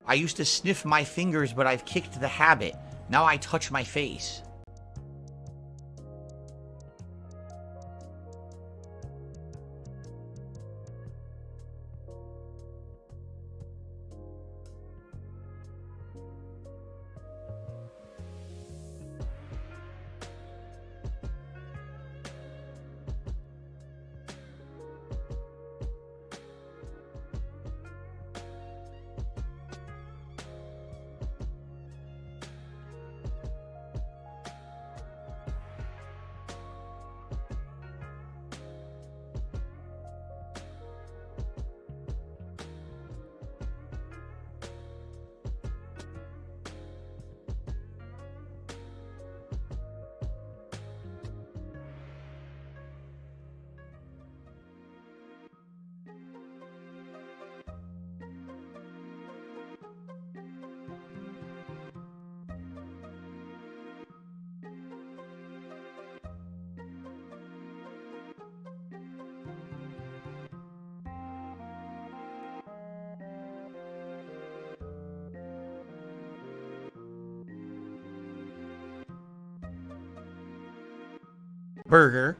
I used to sniff my fingers, but I've kicked the habit. Now I touch my face. Burger.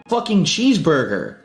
Fucking cheeseburger.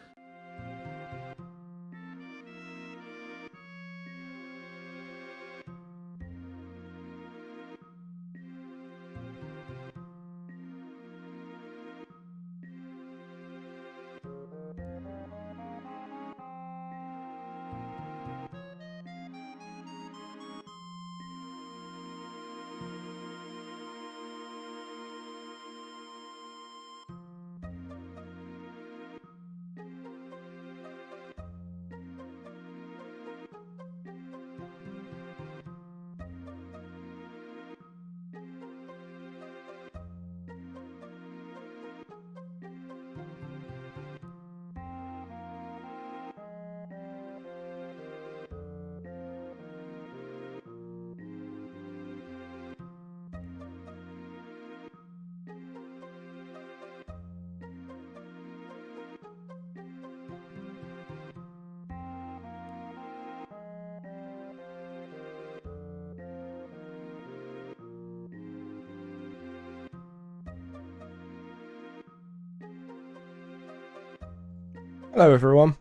Hello everyone.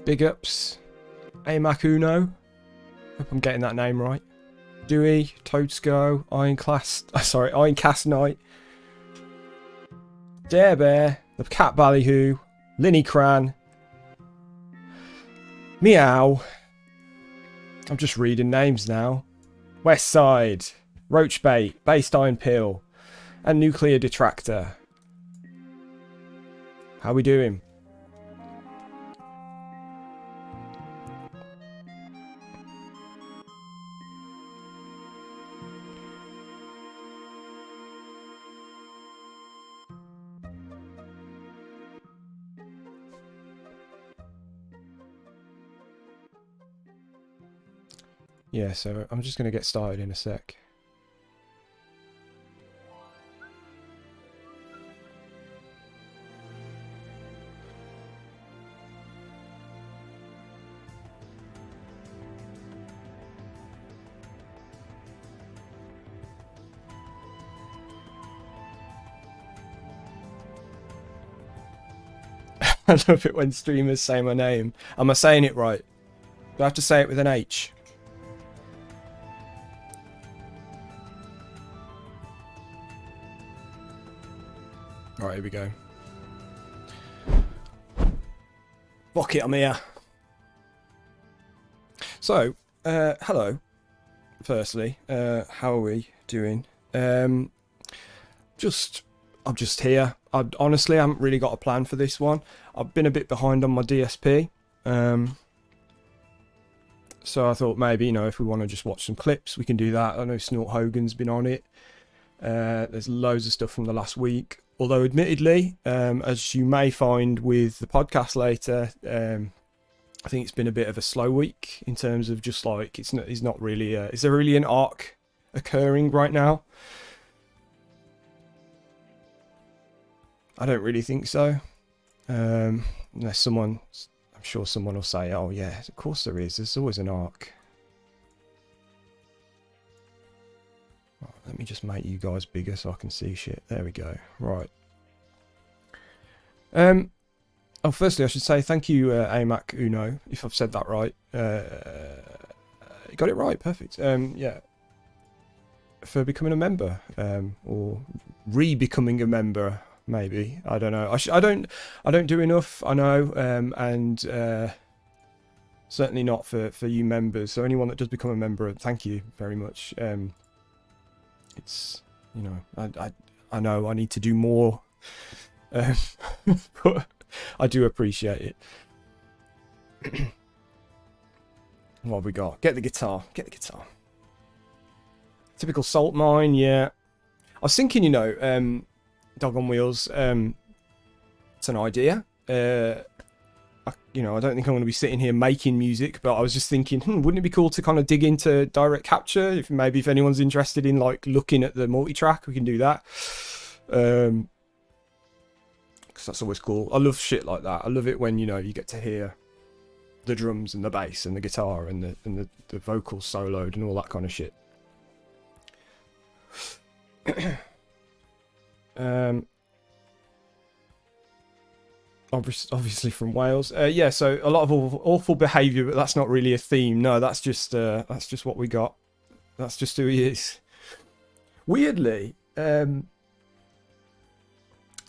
Big ups. Amakuno. Hope I'm getting that name right. Dewey, Toadsko, Ironcast Knight. Dare Bear, the Cat Ballyhoo, Linny Cran. Meow. I'm just reading names now. West Side, Roachbait, Based Iron Pill, and Nuclear Detractor. How we doing? Yeah, so I'm just going to get started in a sec. I love it when streamers say my name. Am I saying it right? Do I have to say it with an H? Alright, here we go. Fuck it, I'm here. So, hello. Firstly, how are we doing? I'm just here. I honestly haven't really got a plan for this one. I've been a bit behind on my DSP. So I thought maybe, you know, if we want to just watch some clips, we can do that. I know Snort Hogan's been on it. There's loads of stuff from the last week. Although, admittedly, as you may find with the podcast later, I think it's been a bit of a slow week in terms of just like, it's not really, is there really an arc occurring right now? I don't really think so. Unless someone, I'm sure someone will say, oh yeah, of course there is. There's always an arc. Oh, let me just make you guys bigger so I can see shit. There we go. Right. Oh, firstly, I should say thank you, AMAC Uno, if I've said that right. You got it right, perfect. Yeah, for becoming a member, or re-becoming a member, maybe. I don't know. I don't do enough, I know, and certainly not for you members. So anyone that does become a member, thank you very much. It's, you know, I know I need to do more, but I do appreciate it. What have we got? Get the guitar. Get the guitar. Typical salt mine, yeah. I was thinking, you know, Dog on Wheels, it's an idea. You know, I don't think I'm going to be sitting here making music, but I was just thinking, wouldn't it be cool to kind of dig into direct capture? If anyone's interested in like looking at the multi-track, we can do that. That's always cool. I love shit like that. I love it when, you know, you get to hear the drums and the bass and the guitar and the vocals soloed and all that kind of shit. Obviously from Wales. Yeah, so a lot of awful behaviour, but that's not really a theme. No, that's just what we got. That's just who he is. Weirdly,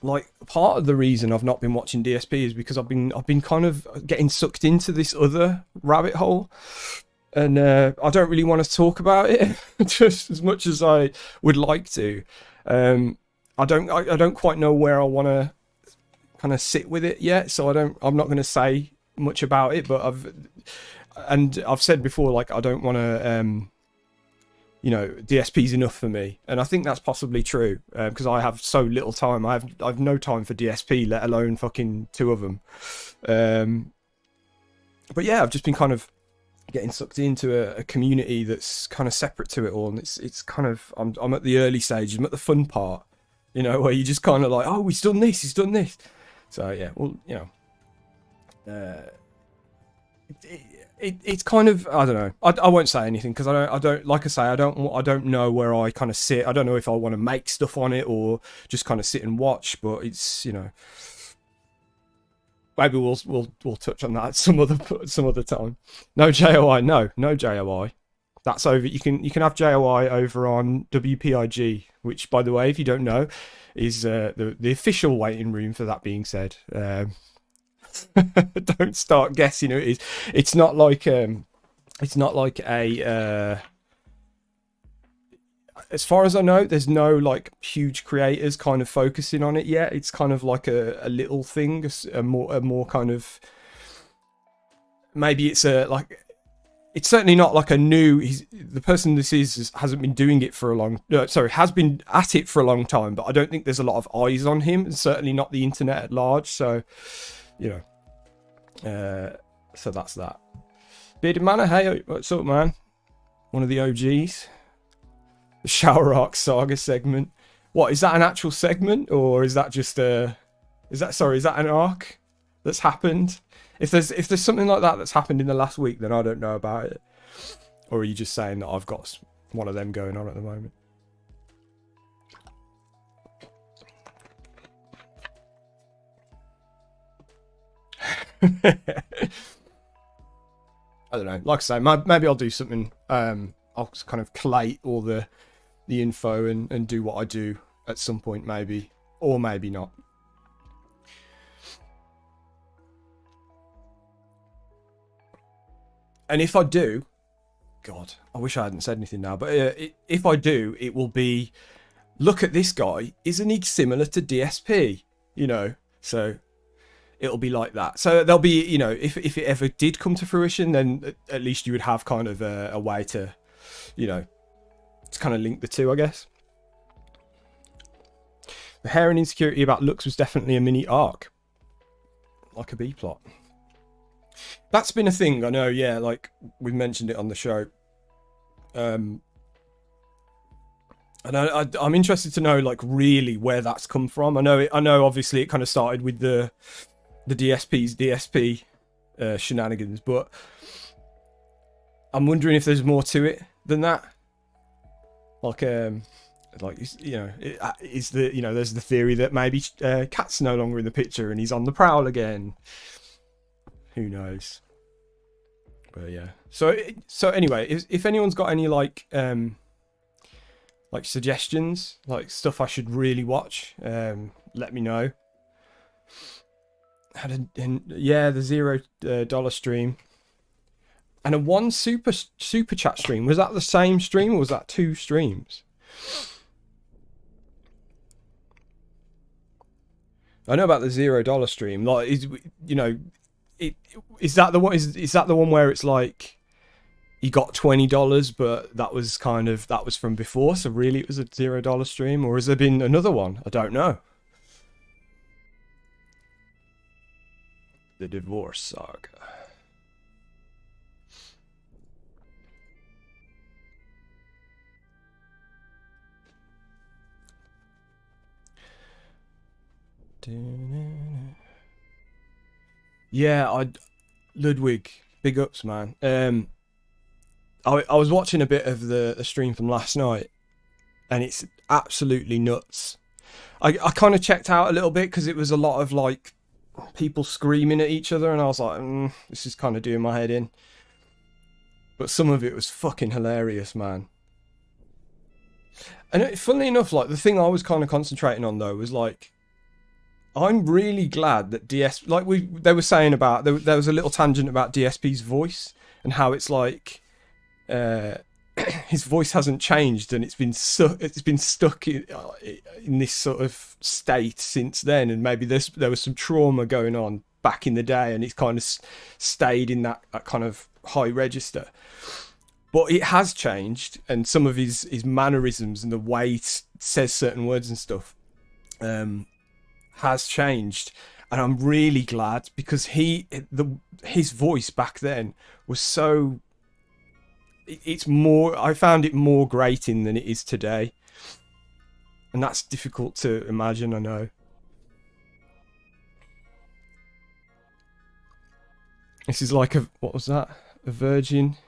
like part of the reason I've not been watching DSP is because I've been kind of getting sucked into this other rabbit hole, and I don't really want to talk about it just as much as I would like to. I don't quite know where I want to kind of sit with it yet, so I'm not going to say much about it. But I've said before, like I don't want to. You know, DSP's enough for me, and I think that's possibly true because I have so little time. I've no time for DSP, let alone fucking two of them. But yeah, I've just been kind of getting sucked into a community that's kind of separate to it all, and it's kind of I'm at the early stages. I'm at the fun part, you know, where you just kind of like, oh, he's done this. So yeah, well, you know, it's kind of, I don't know. I won't say anything because I don't like I say I don't know where I kind of sit. I don't know if I want to make stuff on it or just kind of sit and watch. But it's, you know, maybe we'll touch on that some other time. No JOI, no JOI. That's over. You can have JOI over on WPIG, which, by the way, if you don't know, is the official waiting room for That Being Said. Don't start guessing who it is. It's not like a as far as I know, there's no like huge creators kind of focusing on it yet. It's kind of like a little thing, a more kind of, maybe it's it's certainly not like a new, the person this hasn't been doing it for a long, has been at it for a long time, but I don't think there's a lot of eyes on him, and certainly not the internet at large. So, you know, so that's that. Bearded Manor, hey, what's up, man? One of the OGs. The Shower Arc Saga segment. What, is that an actual segment, or is that just is that an arc that's happened? If there's something like that that's happened in the last week, then I don't know about it. Or are you just saying that I've got one of them going on at the moment? I don't know. Like I say, maybe I'll do something. I'll kind of collate all the info and do what I do at some point, maybe, or maybe not. And if I do, God, I wish I hadn't said anything now, but if I do, it will be, look at this guy, isn't he similar to DSP? You know, so it'll be like that. So there'll be, you know, if it ever did come to fruition, then at least you would have kind of a way to, you know, to kind of link the two, I guess. The hair and insecurity about looks was definitely a mini arc, like a B plot. That's been a thing, I know, yeah, like we've mentioned it on the show. And I'm interested to know, like, really where that's come from. I know obviously it kind of started with the DSP's DSP shenanigans, but I'm wondering if there's more to it than that. Like you know, is the, you know, there's the theory that maybe Cat's no longer in the picture and he's on the prowl again. Who knows? But yeah. So anyway, if anyone's got any like suggestions, like stuff I should really watch, let me know. Yeah, the $0 stream and a one super chat stream. Was that the same stream or was that two streams? I know about the $0 stream. Like, you know, is that the one? Is that the one where it's like he got $20, but that was from before? So really, it was a $0 stream, or has there been another one? I don't know. The divorce saga. Yeah, Ludwig, big ups, man. I was watching a bit of the stream from last night, and it's absolutely nuts. I kind of checked out a little bit because it was a lot of like people screaming at each other, and I was like, this is kind of doing my head in. But some of it was fucking hilarious, man. And funnily enough, like the thing I was kind of concentrating on though was like, I'm really glad that they were saying about, there was a little tangent about DSP's voice and how it's like his voice hasn't changed and it's been stuck in this sort of state since then, and maybe there was some trauma going on back in the day and it's kind of stayed in that kind of high register. But it has changed, and some of his mannerisms and the way he says certain words and stuff has changed, and I'm really glad, because his voice back then was so, I found it more grating than it is today, and that's difficult to imagine, I know. This is like what was that? A virgin?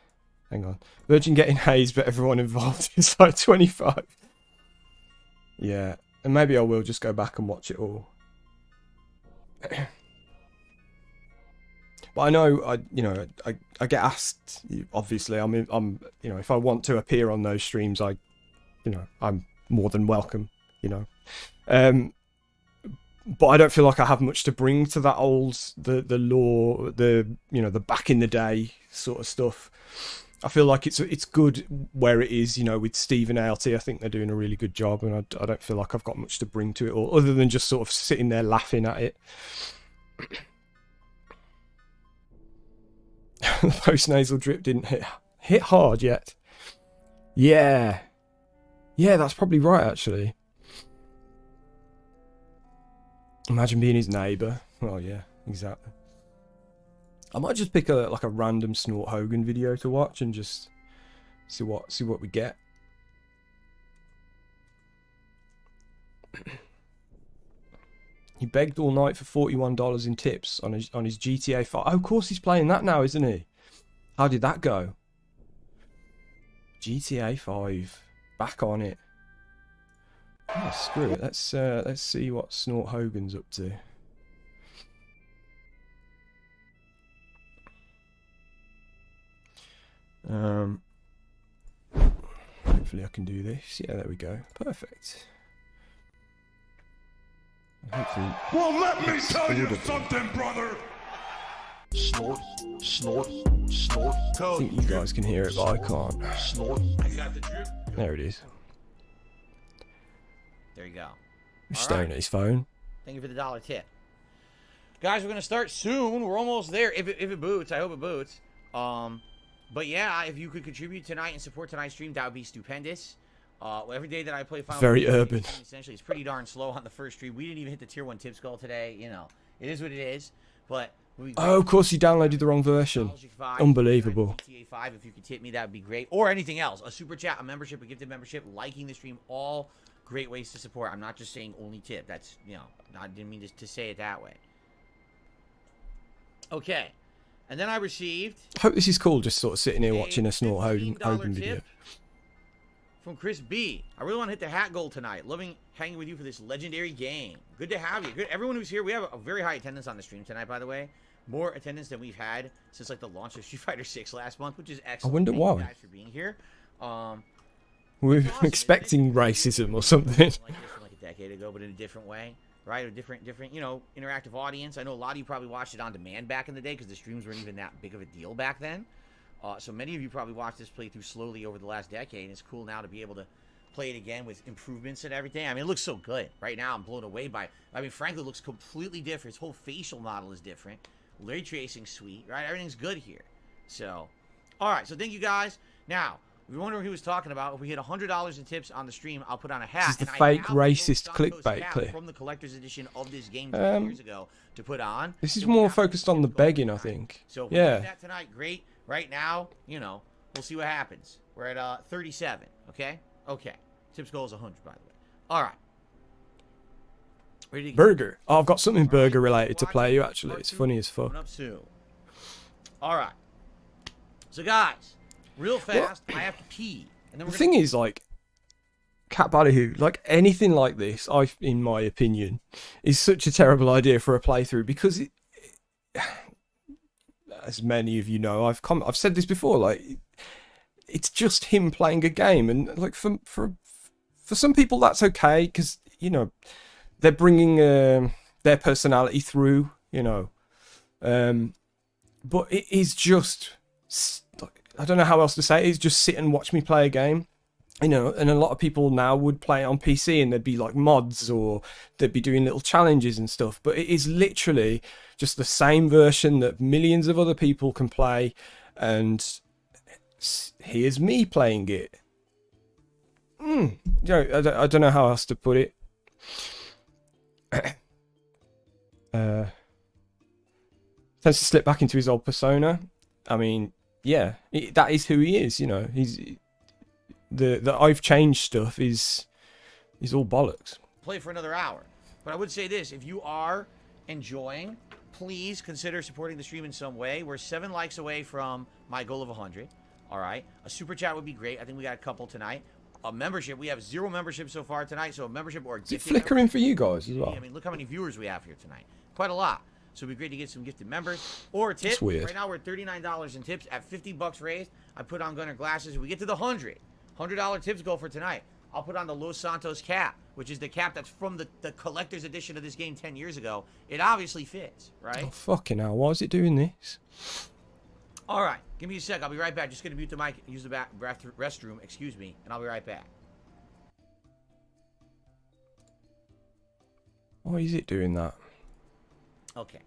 Hang on. Virgin getting hazed, but everyone involved is like 25. Yeah, and maybe I will just go back and watch it all. But I know, I get asked, obviously, I'm, you know, if I want to appear on those streams, I'm more than welcome, you know. But I don't feel like I have much to bring to that the lore, the back in the day sort of stuff. I feel like it's good where it is, you know, with Steve and ALT. I think they're doing a really good job, and I don't feel like I've got much to bring to it all, other than just sort of sitting there laughing at it. The post-nasal drip didn't hit hard yet. Yeah, that's probably right, actually. Imagine being his neighbour. Oh yeah, exactly. I might just pick a random Snort Hogan video to watch and just see what we get. He begged all night for $41 in tips on his GTA 5. Oh, of course he's playing that now, isn't he? How did that go? GTA 5, back on it. Oh, screw it. Let's see what Snort Hogan's up to. Hopefully I can do this. Yeah, there we go. Perfect. Hopefully. Well, let me tell you something, brother. Snort, snort, snort. I Code. think you guys can hear it, but I can't. Snort. I got the drip. There it is. There you go. He's All staring right. at his phone. Thank you for the $1 tip. Guys, we're going to start soon. We're almost there. If it boots, I hope it boots. But yeah, if you could contribute tonight and support tonight's stream, that would be stupendous. Every day that I play Final Very Fantasy, urban. Essentially, it's pretty darn slow on the first stream. We didn't even hit the tier 1 tip skull today. You know, it is what it is. But Oh, of course you downloaded the wrong version. Unbelievable. GTA 5, if you could tip me, that would be great. Or anything else. A super chat, a membership, a gifted membership, liking the stream, all great ways to support. I'm not just saying only tip. That's, you know, I didn't mean to say it that way. Okay. And then I received... I hope this is cool, just sort of sitting here a watching a Snort Hogan $15 video. tip from Chris B. I really want to hit the hat goal tonight. Loving hanging with you for this legendary game. Good to have you. Good. Everyone who's here, we have a very high attendance on the stream tonight, by the way. More attendance than we've had since like the launch of Street Fighter 6 last month, which is excellent. I wonder Thank you why. guys for being here. We're awesome. expecting racism or something. Like this from like a decade ago, but in a different way, right? A different, you know, interactive audience. I know a lot of you probably watched it on demand back in the day because the streams weren't even that big of a deal back then. So many of you probably watched this playthrough slowly over the last decade, and it's cool now to be able to play it again with improvements and everything. I mean, it looks so good. Right now, I'm blown away by it. I mean, frankly, it looks completely different. His whole facial model is different. Ray tracing sweet, right? Everything's good here. So, all right. So thank you guys. Now, if you're wondering who was talking about, if we hit $100 in tips on the stream, I'll put on a hat. This is the And fake I have racist Los Santos clickbait hat clip. from the collector's edition of this game 10 years ago to put on. This is So we more have focused on the tips going begging, I tonight. think. So if we Yeah. do that tonight, great. Right now, you know, we'll see what happens. We're at 37. Okay. Okay. Tips goal is 100, by the way. All right. Ready to Burger. Oh, I've got something burger related to play you, actually. It's funny as fuck. Coming up soon. All right. So, guys, real fast, I have to pee. And then The we're thing is, like, Cat Ballyhoo, like anything like this, in my opinion, is such a terrible idea for a playthrough because it, as many of you know, I've said this before, like, it's just him playing a game, and like for some people that's okay because you know they're bringing their personality through, you know, but it is just I don't know how else to say it. It's just sit and watch me play a game. You know, and a lot of people now would play it on PC and there'd be like mods or they'd be doing little challenges and stuff. But it is literally just the same version that millions of other people can play. And here's me playing it. You know, I don't know how else to put it. Tends to slip back into his old persona. I mean, yeah, that is who he is. You know, he's... The I've changed stuff is all bollocks. play for another hour. But I would say this, if you are enjoying, please consider supporting the stream in some way. We're 7 likes away from my goal of 100. All right. A super chat would be great. I think we got a couple tonight. A membership. We have 0 memberships so far tonight. So a membership or a Is it gifted flickering for you guys as well? I mean, look how many viewers we have here tonight. Quite a lot. So it'd be great to get some gifted members or a tip. That's weird. Right now we're at $39 in tips. At $50 raised, I put on Gunner glasses. We get to the $100 tips goal for tonight. I'll put on the Los Santos cap, which is the cap that's from the collector's edition of this game 10 years ago. It obviously fits, right? Oh, fucking hell. Why is it doing this? All right. Give me a sec. I'll be right back. Just going to mute the mic, use the restroom, excuse me, and I'll be right back. Why is it doing that? Okay.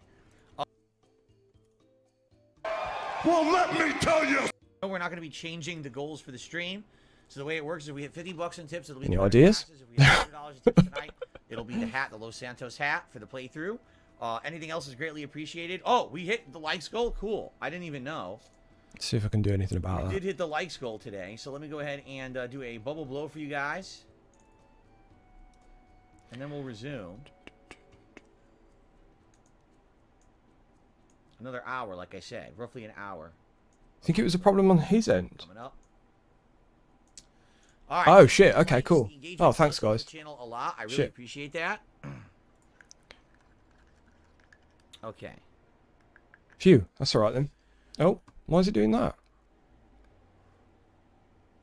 Well, let me tell you. We're not going to be changing the goals for the stream. So the way it works is if we hit $50 in tips, it'll be Any the ideas? glasses. If we hit $100 in tips tonight, it'll be the hat, the Los Santos hat for the playthrough. Anything else is greatly appreciated. Oh, we hit the likes goal? Cool. I didn't even know. Let's see if I can do anything about We that. did hit the likes goal today. So let me go ahead and do a bubble blow for you guys. And then we'll resume. Another hour, like I said. Roughly an hour I think it was a problem on his end. coming up. All right. Oh, shit. Okay, Likes, cool. the engagement Oh, thanks, does help guys. the channel a lot. I really Shit. appreciate that. Okay. Phew. That's all right then. Oh, why is it doing that?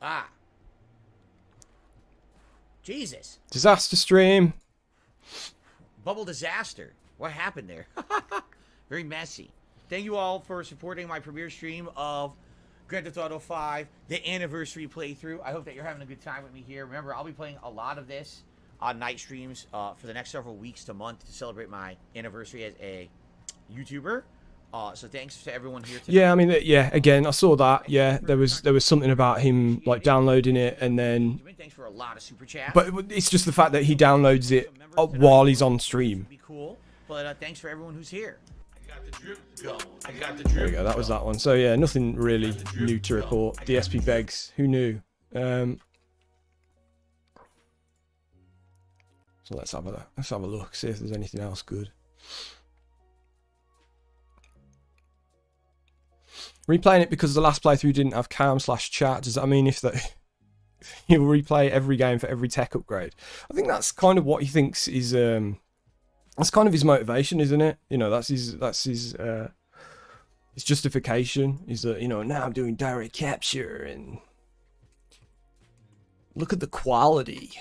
Ah. Jesus. Disaster stream. Bubble disaster. What happened there? Very messy. thank you all for supporting my premiere stream of Grand Theft Auto 5, the anniversary playthrough. I hope that you're having a good time with me here. Remember, I'll be playing a lot of this on night streams for the next several weeks to month to celebrate my anniversary as a YouTuber. So thanks to everyone here today. Yeah, I mean, yeah. Again, I saw that. Yeah, there was something about him like downloading it and then. Thanks for a lot of super chats. But it's just the fact that he downloads it while he's on stream. Be cool. But thanks for everyone who's here. There we go. That was that one. So yeah, nothing really new to report. DSP begs. Who knew? So let's have a look. See if there's anything else good. Replaying it because the last playthrough didn't have cam/chat. Does that mean if that he'll replay every game for every tech upgrade? I think that's kind of what he thinks is that's kind of his motivation, isn't it? You know, that's his justification is that, you know, now I'm doing direct capture and look at the quality.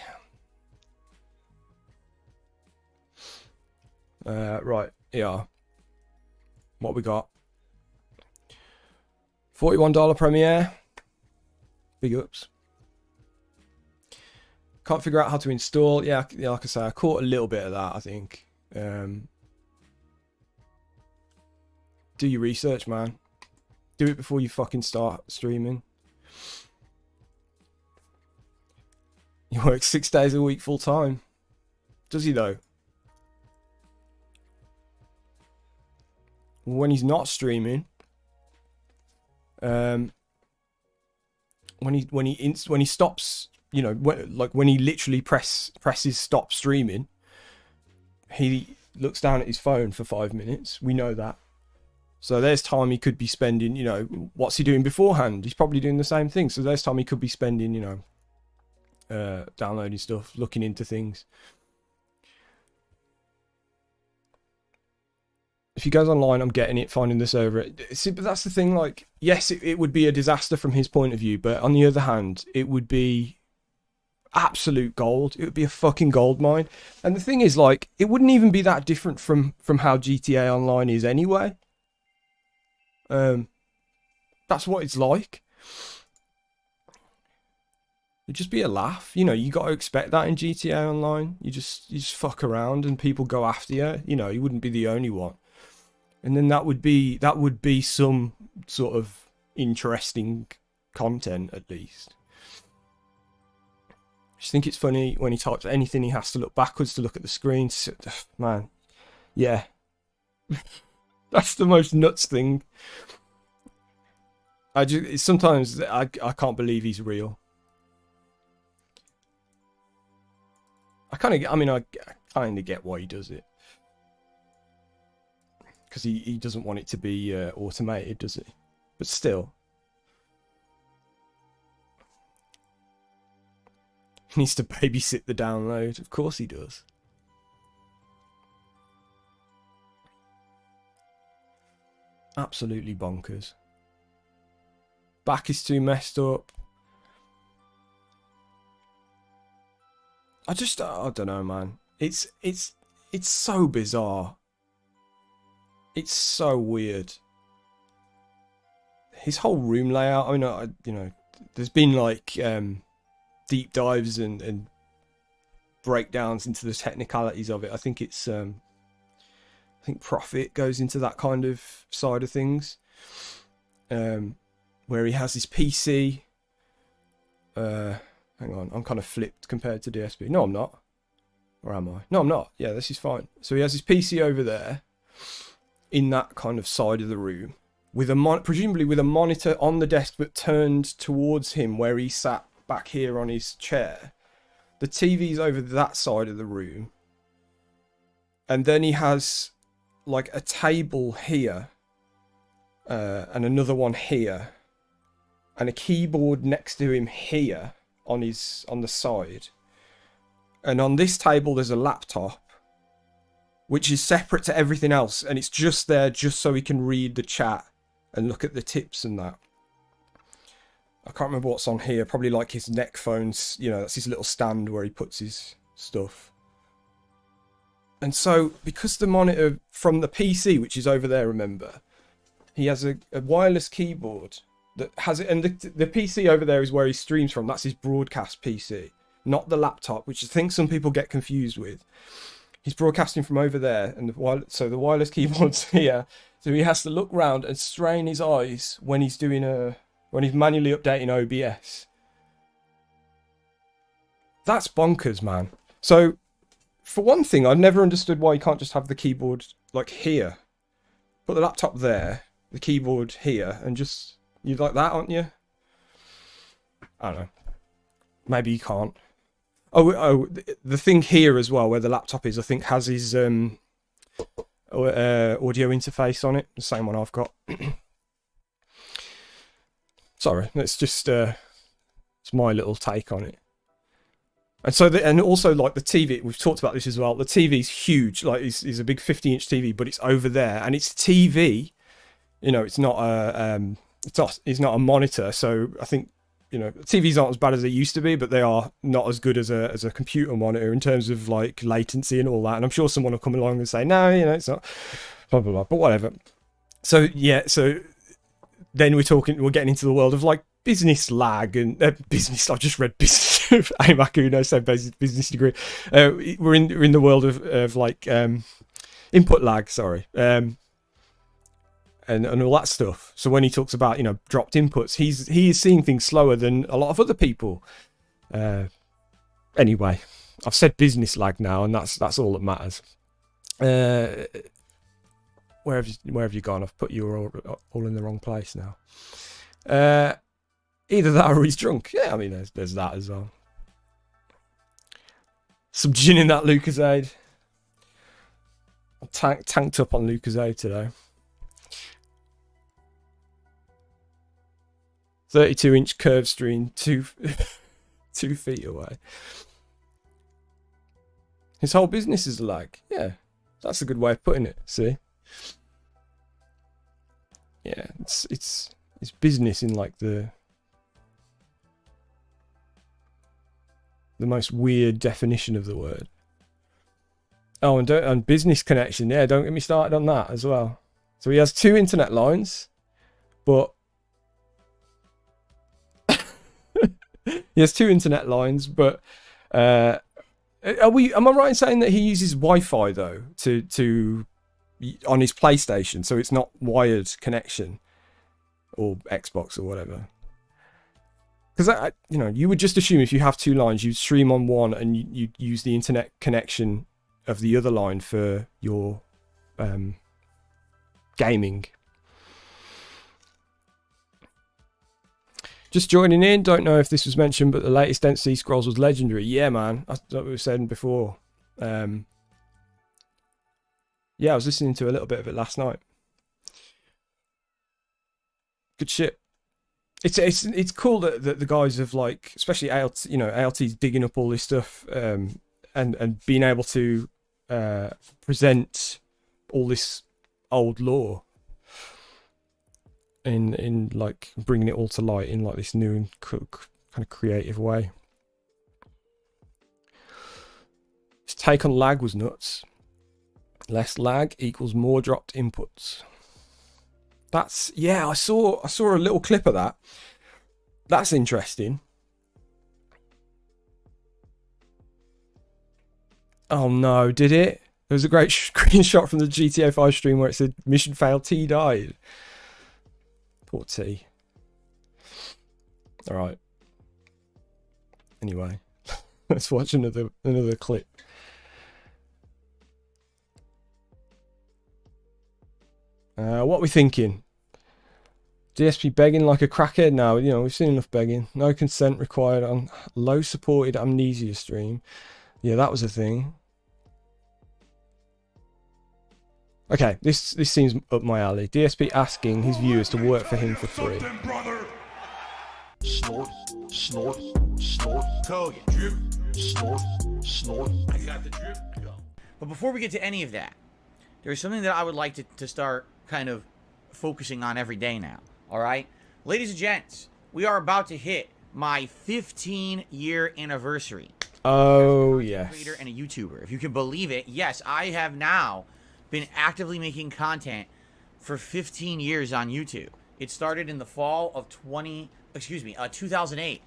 Right, yeah. What we got? $41 Premiere. Big ups. Can't figure out how to install. Yeah, like I say, I caught a little bit of that, I think. Do your research, man. Do it before you fucking start streaming. He works 6 days a week full time. Does he though? When he's not streaming, when he stops, you know, when he literally presses stop streaming, he looks down at his phone for 5 minutes. We know that. So there's time he could be spending, you know, what's he doing beforehand? He's probably doing the same thing. So there's time he could be spending, you know, downloading stuff, looking into things. If he goes online, I'm getting it, finding the server. See, but that's the thing, like, yes, it would be a disaster from his point of view, but on the other hand, it would be absolute gold. It would be a fucking gold mine. And the thing is, like, it wouldn't even be that different from how GTA Online is anyway. That's what it's like. It'd just be a laugh. You know, you got to expect that in GTA Online. You just fuck around and people go after you. You know, you wouldn't be the only one. And then that would be some sort of interesting content, at least. I just think it's funny when he types anything, he has to look backwards to look at the screen. Man, yeah. That's the most nuts thing. Sometimes I can't believe he's real. I kind of get why he does it. Because he doesn't want it to be automated, does he? But still. He needs to babysit the download. Of course he does. Absolutely bonkers. Back is too messed up. I don't know, man. It's so bizarre. It's so weird. His whole room layout. I mean, you know, there's been like deep dives and breakdowns into the technicalities of it. I think it's I think Prophet goes into that kind of side of things, where he has his PC. Hang on, I'm kind of flipped compared to DSP. No, I'm not. Or am I? No, I'm not. Yeah, this is fine. So he has his PC over there, in that kind of side of the room, with presumably with a monitor on the desk but turned towards him where he sat back here on his chair. The TV's over that side of the room. And then he has like a table here, and another one here, and a keyboard next to him here on the side. And on this table there's a laptop, which is separate to everything else, and it's just there just so he can read the chat and look at the tips and that. I can't remember what's on here. Probably like his neck phones. You know, that's his little stand where he puts his stuff. And so, because the monitor from the PC, which is over there, remember, he has a wireless keyboard that has it, and the PC over there is where he streams from. That's his broadcast PC, not the laptop, which I think some people get confused with. He's broadcasting from over there, and so the wireless keyboard's here. So he has to look round and strain his eyes when he's manually updating OBS. That's bonkers, man. So, for one thing, I've never understood why you can't just have the keyboard like here. Put the laptop there, the keyboard here, and just you like that, aren't you? I don't know. Maybe you can't. Oh, the thing here as well, where the laptop is, I think has his audio interface on it. The same one I've got. Sorry, it's just it's my little take on it. And so, and also like the TV, we've talked about this as well. The TV's huge, like it's a big 50-inch TV, but it's over there, and it's TV. You know, it's not a it's not a monitor. So I think, you know, TVs aren't as bad as they used to be, but they are not as good as a computer monitor in terms of like latency and all that. And I'm sure someone will come along and say, no, you know, it's not. Blah blah blah. But whatever. So yeah, so then we're getting into the world of like business lag and business. I just read business. Amakuno said business degree. We're in the world of like input lag. Sorry. And all that stuff. So when he talks about, you know, dropped inputs, he is seeing things slower than a lot of other people. Anyway, I've said business lag now, and that's all that matters. Where have you gone? I've put you all in the wrong place now. Either that or he's drunk. Yeah, I mean, there's that as well. Some gin in that Lucozade. I'm tanked up on Lucozade today. 32-inch curved screen, 2 feet away. His whole business is a lag. Yeah, that's a good way of putting it. See? Yeah, it's business in like the most weird definition of the word. Oh, and business connection. Yeah, don't get me started on that as well. So he has 2 internet lines, but he has 2 internet lines, but am I right in saying that he uses Wi-Fi though to on his PlayStation, so it's not wired connection or Xbox or whatever? Because you know, you would just assume if you have 2 lines, you'd stream on one and you'd use the internet connection of the other line for your gaming. Just joining in, don't know if this was mentioned, but the latest Density Scrolls was legendary. Yeah, man, that's what we were saying before. Yeah, I was listening to a little bit of it last night. Good shit. It's cool that the guys have, like, especially ALT, you know, ALT's digging up all this stuff and being able to present all this old lore in like bringing it all to light in like this new and kind of creative way. His take on lag was nuts. Less lag equals more dropped inputs. That's, yeah, I saw a little clip of that. That's interesting. Oh no, did it? There was a great screenshot from the GTA 5 stream where it said mission failed, T died. Poor T. Alright. Anyway. Let's watch another clip. What are we thinking? DSP begging like a crackhead now. You know, we've seen enough begging. No consent required on low supported Amnesia stream. Yeah, that was a thing. Okay, this seems up my alley. DSP asking his viewers to work for him for free. Snort, snort, snort, Hogan. drip, snort, snort. I got the drip. But before we get to any of that, there's something that I would like to start kind of focusing on every day now. All right, ladies and gents, we are about to hit my 15-year anniversary. Oh, as a yes. creator and a YouTuber. If you can believe it, yes, I have now been actively making content for 15 years on YouTube. It started in the fall of 2008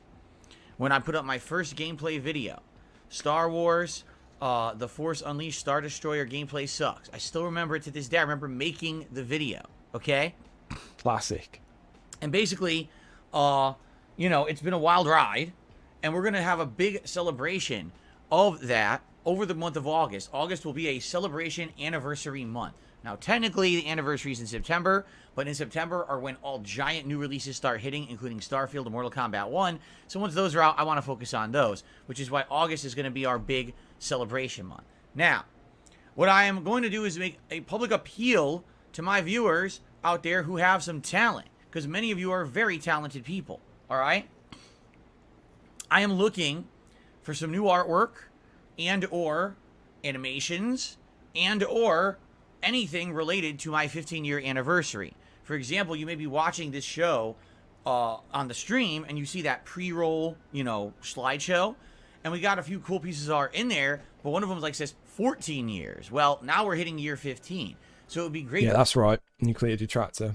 when I put up my first gameplay video. Star Wars, The Force Unleashed Star Destroyer gameplay sucks. I still remember it to this day. I remember making the video, okay? Classic. And basically, it's been a wild ride, and we're going to have a big celebration of that over the month of August. August will be a celebration anniversary month. Now, technically, the anniversary is in September, but in September are when all giant new releases start hitting, including Starfield and Mortal Kombat 1. So once those are out, I want to focus on those, which is why August is going to be our big celebration month. Now, what I am going to do is make a public appeal to my viewers out there who have some talent, because many of you are very talented people, all right? I am looking for some new artwork and or animations and or anything related to my 15-year anniversary. For example, you may be watching this show on the stream and you see that pre-roll, slideshow, and we got a few cool pieces of art in there, but one of them says 14 years. Well, now we're hitting year 15. So it would be great. Yeah, that's right. Nuclear Detractor.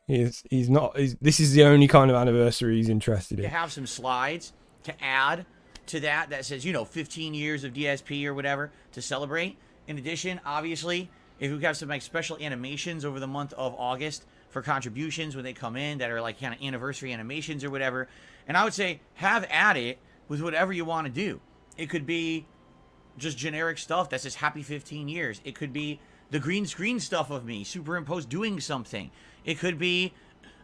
This is the only kind of anniversary he's interested in. To have some slides to add to that says, 15 years of DSP or whatever to celebrate. In addition, obviously, if we have some special animations over the month of August for contributions when they come in that are kind of anniversary animations or whatever, and I would say have at it with whatever you want to do. It could be just generic stuff that says happy 15 years. It could be the green screen stuff of me superimposed doing something. It could be,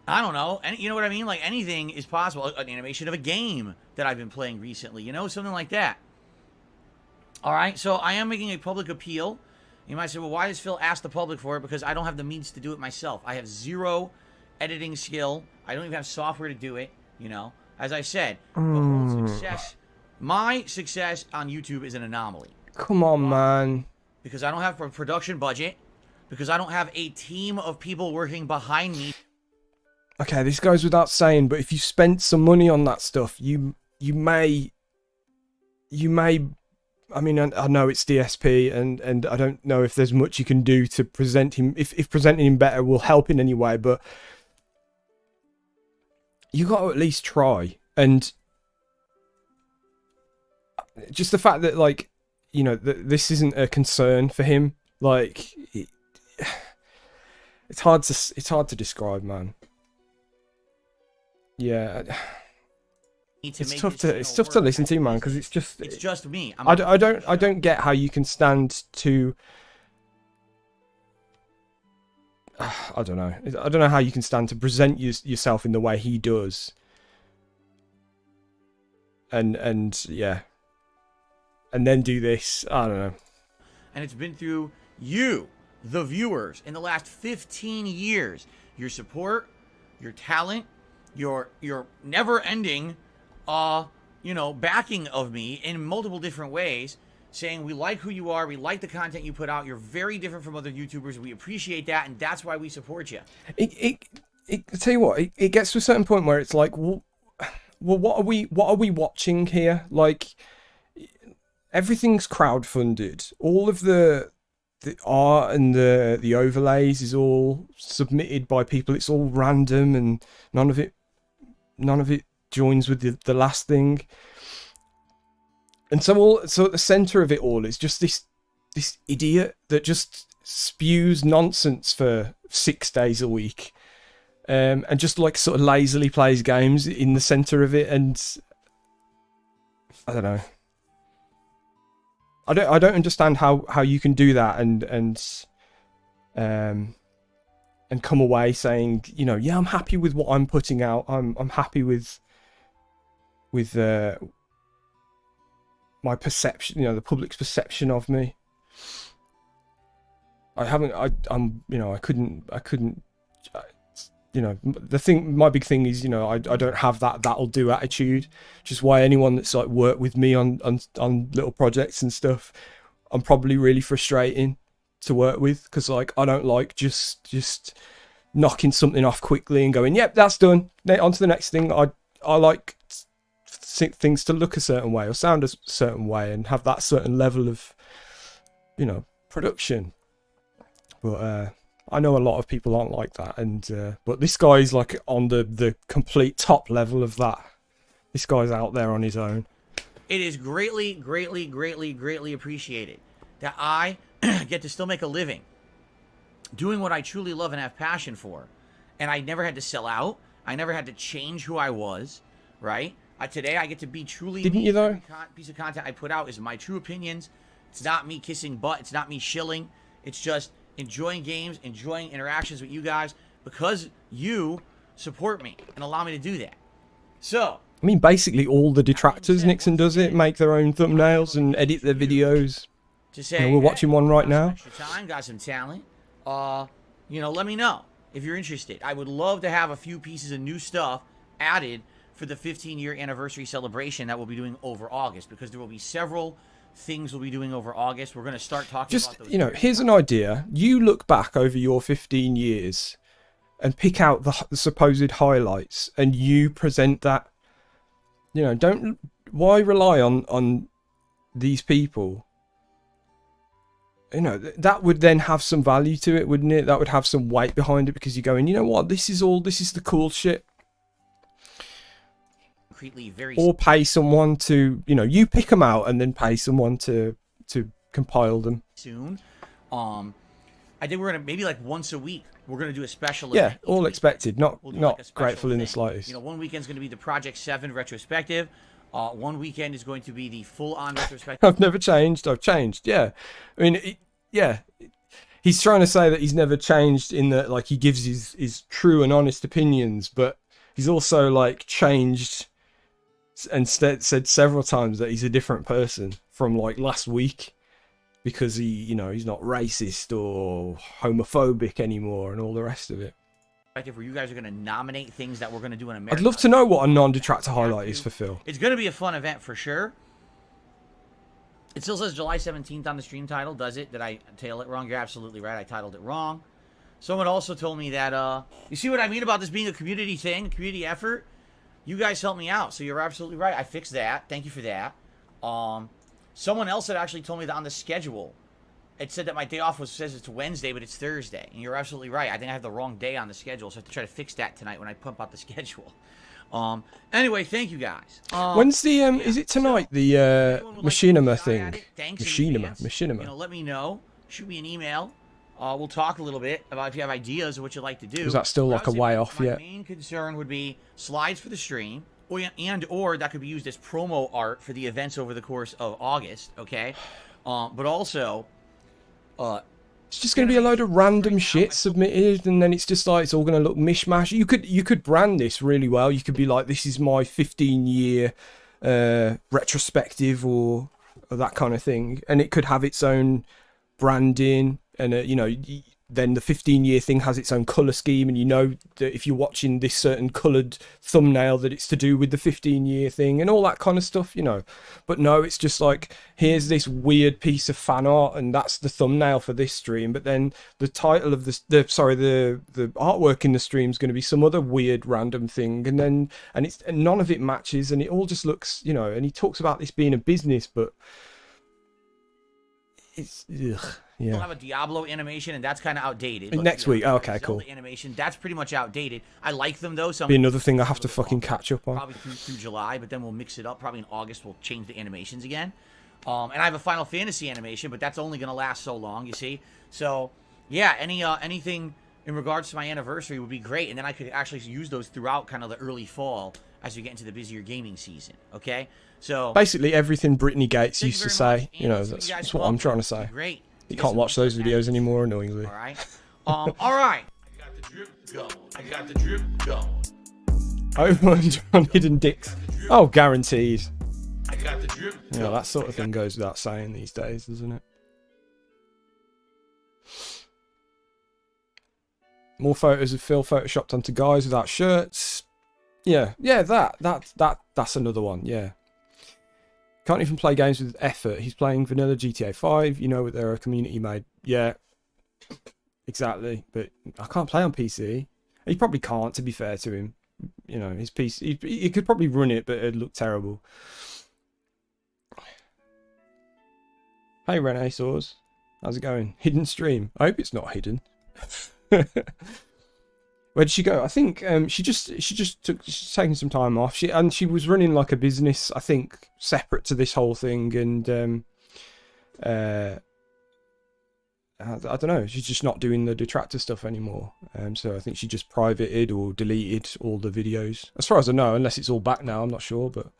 I don't know, you know what I mean? Anything is possible. An animation of a game that I've been playing recently, something like that. All right, so I am making a public appeal. You might say, well, why does Phil ask the public for it? Because I don't have the means to do it myself. I have zero editing skill. I don't even have software to do it, As I said, the whole my success on YouTube is an anomaly. Come on, man. Because I don't have a production budget. Because I don't have a team of people working behind me. Okay, this goes without saying, but if you spent some money on that stuff, you may. I mean, I know it's DSP, and I don't know if there's much you can do to present him. If presenting him better will help in any way, but you got to at least try. And just the fact that, this isn't a concern for him, it's hard to describe, man. Yeah. It's tough to listen to, man, because it's just me. I don't get how you can stand to. I don't know. I don't know how you can stand to present yourself in the way he does. And yeah. And then do this. I don't know. And it's been through you, the viewers, in the last 15 years. Your support, your talent, your never-ending backing of me in multiple different ways, saying we like who you are, we like the content you put out, you're very different from other YouTubers, we appreciate that, and that's why we support you. I tell you what, it gets to a certain point where it's well, what are we watching here? Everything's crowdfunded. All of the art and the overlays is all submitted by people. It's all random, and none of it joins with the last thing. And so at the center of it all is just this idiot that just spews nonsense for 6 days a week, and just sort of lazily plays games in the center of it. And I don't know. I don't understand how you can do that and come away saying, yeah, I'm happy with what I'm putting out. I'm happy with my perception, the public's perception of me. My big thing is, I don't have that'll do attitude, which is why anyone that's worked with me on little projects and stuff, I'm probably really frustrating to work with, because I don't like just knocking something off quickly and going, yep, that's done, on to the next thing. I like things to look a certain way or sound a certain way and have that certain level of production. But I know a lot of people aren't like that, and but this guy's like on the complete top level of that. This guy's out there on his own. It is greatly, greatly, greatly, greatly appreciated that I get to still make a living doing what I truly love and have passion for. And I never had to sell out. I never had to change who I was, right? Today I get to be truly Didn't me. you, though? Every piece of content I put out is my true opinions. It's not me kissing butt. It's not me shilling. It's just enjoying games, enjoying interactions with you guys because you support me and allow me to do that. So, I mean, basically all the detractors, Nixon does it, make their own thumbnails and edit their videos. to say, we're watching one right got some now. extra time, got some talent. Let me know if you're interested. I would love to have a few pieces of new stuff added for the 15-year anniversary celebration that we'll be doing over August, because there will be several things we'll be doing over August. We're going to start talking about those. Here's an idea. You look back over your 15 years and pick out the supposed highlights and you present that. Why rely on these people? That would then have some value to it, wouldn't it? That would have some weight behind it, because you're going, you know what, this is the cool shit. Or pay someone to, you pick them out and then pay someone to compile them. Soon. I think we're going to, maybe like once a week, we're going to do a special Yeah, event. all expected. Not Like a special grateful in the thing. slightest. One weekend's going to be the Project 7 retrospective. One weekend is going to be the full-on retrospective. I've never changed. I've changed. Yeah. I mean, he's trying to say that he's never changed in that, like, he gives his true and honest opinions, but he's also, like, changed and said several times that he's a different person from, like, last week, because he's not racist or homophobic anymore and all the rest of it. Where you guys are going to nominate things that we're going to do in America. I'd love to know what a non-detractor highlight is for Phil. It's going to be a fun event for sure. It still says July 17th on the stream title, does it? Did I title it wrong? You're absolutely right. I titled it wrong. Someone also told me that, you see what I mean about this being a community thing, a community effort? You guys helped me out, so you're absolutely right. I fixed that. Thank you for that. Someone else had actually told me that on the schedule, it said that my day off says it's Wednesday, but it's Thursday. And you're absolutely right. I think I have the wrong day on the schedule, so I have to try to fix that tonight when I pump out the schedule. Anyway, thank you guys. When's the is it tonight, the machinima thing? Machinima. Machinima. Let me know. Shoot me an email. We'll talk a little bit about if you have ideas of what you'd like to do. Is that still like a way off yet? My main concern would be slides for the stream, or that could be used as promo art for the events over the course of August. Okay, but also. It's just going to be a load of random shit submitted, and then it's just like it's all going to look mishmash. You could brand this really well. You could be like, this is my 15-year retrospective or that kind of thing, and it could have its own branding, and then the 15-year thing has its own color scheme, and that if you're watching this certain colored thumbnail that it's to do with the 15-year thing and all that kind of stuff, But no, it's just like, here's this weird piece of fan art and that's the thumbnail for this stream, but then the title of the artwork in the stream is going to be some other weird random thing, and none of it matches, and it all just looks, and he talks about this being a business, but it's yeah. We'll have a Diablo animation, and that's kind of outdated. Next week. Oh, okay, cool. Animation, that's pretty much outdated. I like them, though. Be another thing I have to fucking catch up on. Probably through July, but then we'll mix it up. Probably in August, we'll change the animations again. And I have a Final Fantasy animation, but that's only going to last so long, you see? So, yeah, anything in regards to my anniversary would be great, and then I could actually use those throughout kind of the early fall as we get into the busier gaming season, okay? So basically everything Brittany Gates used to say, that's what I'm trying to say. Great. You can't watch those videos anymore, annoyingly. All right. All right. I got the drip going. I got the drip going. Over on hidden dicks. Oh, guaranteed. I got the drip going. That sort of thing goes without saying these days, doesn't it? More photos of Phil photoshopped onto guys without shirts. Yeah, that's another one. Yeah. Can't even play games with effort. He's playing vanilla GTA 5. They're a community made. Yeah, exactly. But I can't play on PC. He probably can't, to be fair to him. His PC, he could probably run it, but it'd look terrible. Hey, Renaissance. How's it going? Hidden stream. I hope it's not hidden. Where did she go? I think she's taking some time off. She was running like a business, I think, separate to this whole thing, and I don't know. She's just not doing the Detractor stuff anymore. So I think she just privated or deleted all the videos, as far as I know, unless it's all back now. I'm not sure, but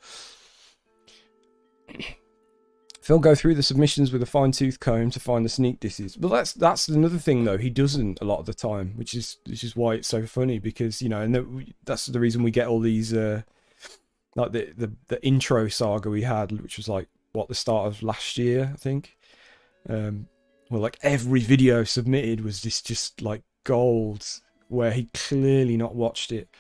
Phil go through the submissions with a fine-tooth comb to find the sneak disses. But that's another thing though. He doesn't a lot of the time, which is why it's so funny, because you know, and that's the reason we get all these like the intro saga we had, which was like the start of last year, I think. Well, like every video submitted was just like gold, where he clearly not watched it.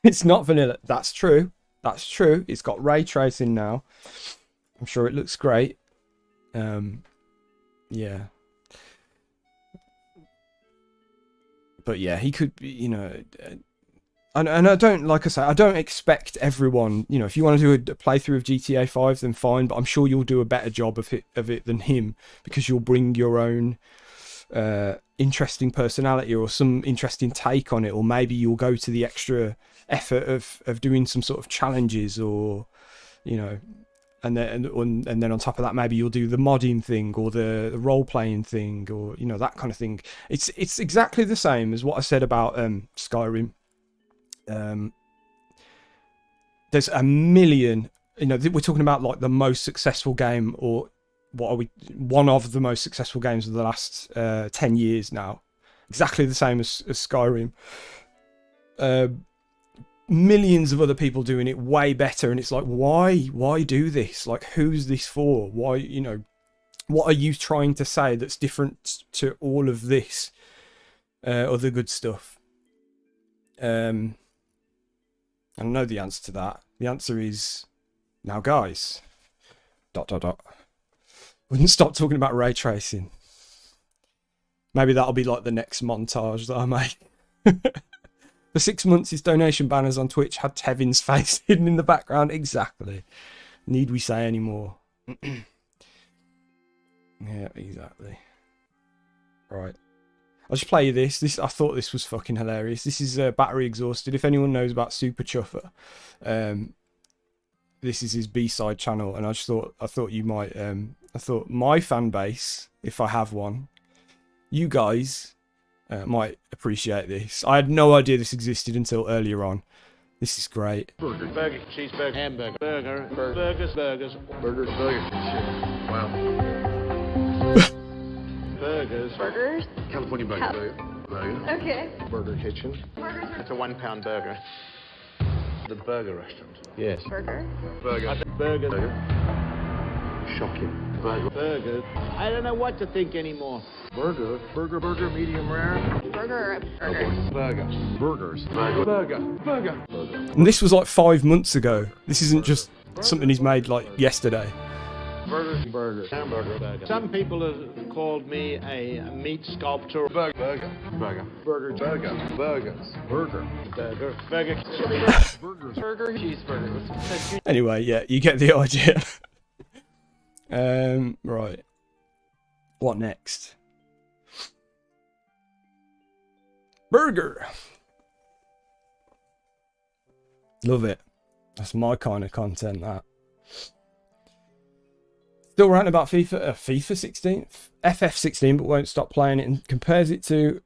It's not vanilla. That's true. That's true. It's got ray tracing now. I'm sure it looks great. Yeah. But yeah, he could, you know, and I don't, like I say, I don't expect everyone, you know, if you want to do a playthrough of GTA 5, then fine, but I'm sure you'll do a better job of it than him, because you'll bring your own interesting personality or some interesting take on it, or maybe you'll go to the extra effort of doing some sort of challenges, or you know, and then on top of that, maybe you'll do the modding thing or the role playing thing, or you know, that kind of thing. It's exactly the same as what I said about Skyrim. There's a million, you know, we're talking about like the most successful game, or one of the most successful games of the last 10 years now. Exactly the same as Skyrim. Millions of other people doing it way better, and it's like, why do this? Like, who's this for? Why, you know, what are you trying to say that's different to all of this other good stuff? I know the answer to that. The answer is, now guys, ... Wouldn't stop talking about ray tracing. Maybe that'll be like the next montage that I make. For 6 months, his donation banners on Twitch had Tevin's face hidden in the background. Exactly. Need we say any more? Yeah, exactly. Right. I'll just play you this. I thought this was fucking hilarious. This is Battery Exhausted. If anyone knows about Super Chuffer, this is his B-side channel, and I thought you might. I thought my fan base, if I have one, you guys might appreciate this. I had no idea this existed until earlier on. This is great. Burger, cheeseburger, hamburger, burgers. Wow. Burgers. California burger. Okay. Burger Kitchen. Burgers It's a £1 burger. The burger restaurant. Yes. burger. Burger. Burger. Shocking. Burger. I don't know what to think anymore. Burger, medium rare. Burger. Burger. Burgers. Burger. And this was like 5 months ago. This isn't just something he's made like yesterday. Burger. Hamburger. Burger. Some people have called me a meat sculptor. Burger. Burgers. Cheeseburger. Anyway, yeah, you get the idea. Right. What next? Burger. Love it. That's my kind of content, that. Still ranting about FIFA 16, FF16, but won't stop playing it, and compares it to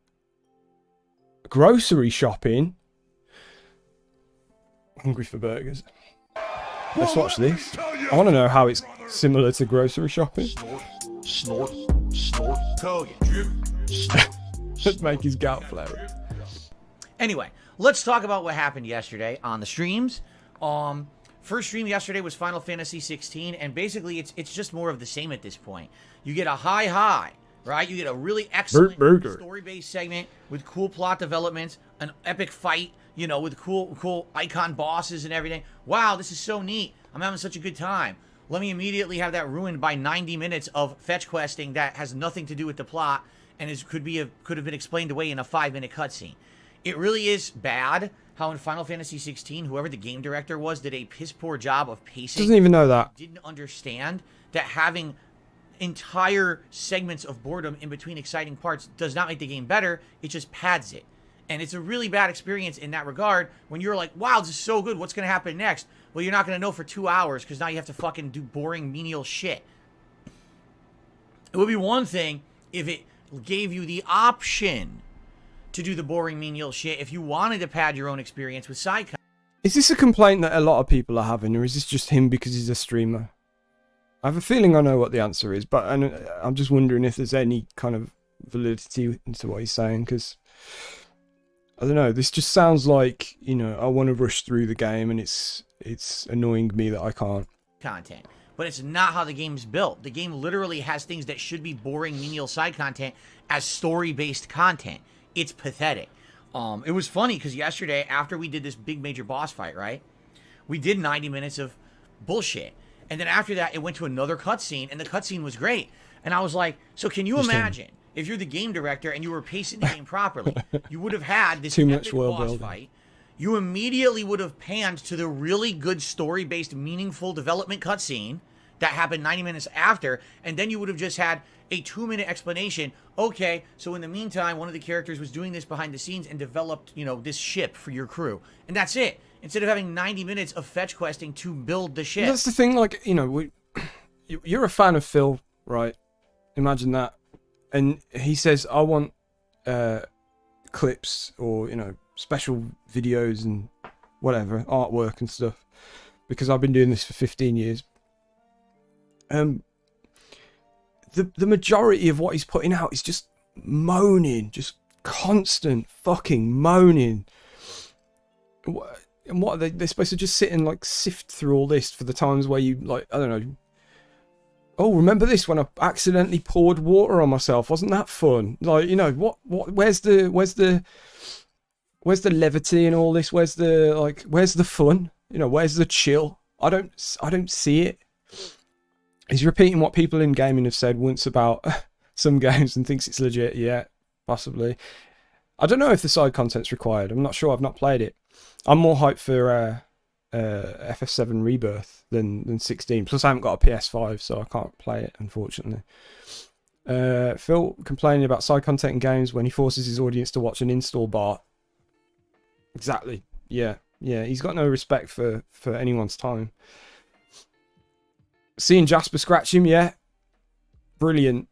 grocery shopping. Hungry for burgers. Let's watch this. I want to know how it's similar to grocery shopping. Snort Hogan. Let's make his gout flare. Anyway, let's talk about what happened yesterday on the streams. First stream yesterday was Final Fantasy 16, and basically it's just more of the same at this point. You get a high, right? You get a really excellent story-based segment with cool plot developments, an epic fight, you know, with cool icon bosses and everything. Wow, this is so neat. I'm having such a good time. Let me immediately have that ruined by 90 minutes of fetch questing that has nothing to do with the plot and could have been explained away in a 5-minute cutscene. It really is bad how in Final Fantasy 16, whoever the game director was did a piss poor job of pacing. Doesn't even know that. Didn't understand that having entire segments of boredom in between exciting parts does not make the game better. It just pads it. And it's a really bad experience in that regard when you're like, wow, this is so good. What's going to happen next? Well, you're not going to know for 2 hours because now you have to fucking do boring, menial shit. It would be one thing if it gave you the option to do the boring, menial shit if you wanted to pad your own experience with side content. Is this a complaint that a lot of people are having, or is this just him because he's a streamer? I have a feeling I know what the answer is, but I'm just wondering if there's any kind of validity into what he's saying, because I don't know, this just sounds like, you know, I want to rush through the game and it's annoying me that I can't. Content. But it's not how the game's built. The game literally has things that should be boring, menial side content as story-based content. It's pathetic. It was funny because yesterday, after we did this big major boss fight, right? We did 90 minutes of bullshit. And then after that, it went to another cutscene, and the cutscene was great. And I was like, so can you imagine if you're the game director and you were pacing the game properly, you would have had this epic boss fight. You immediately would have panned to the really good story-based, meaningful development cutscene that happened 90 minutes after, and then you would have just had a 2-minute explanation. Okay, so in the meantime, one of the characters was doing this behind the scenes and developed, you know, this ship for your crew. And that's it. Instead of having 90 minutes of fetch questing to build the ship. That's the thing, like, you know, you're a fan of Phil, right? Imagine that. And he says, I want clips or, you know, special videos and whatever, artwork and stuff, because I've been doing this for 15 years. The majority of what he's putting out is just moaning, just constant fucking moaning. And what are they're supposed to just sit and like sift through all this for the times where you, like, I don't know, oh, remember this when I accidentally poured water on myself? Wasn't that fun? Like, you know, where's the levity in all this? Where's the fun? You know, where's the chill? I don't see it. He's repeating what people in gaming have said once about some games and thinks it's legit. Yeah, possibly. I don't know if the side content's required. I'm not sure. I've not played it. I'm more hyped for FF7 Rebirth than 16. Plus, I haven't got a PS5, so I can't play it, unfortunately. Phil complaining about side content in games when he forces his audience to watch an install bar. Exactly. Yeah. He's got no respect for anyone's time. Seeing Jasper scratch him, yeah, brilliant.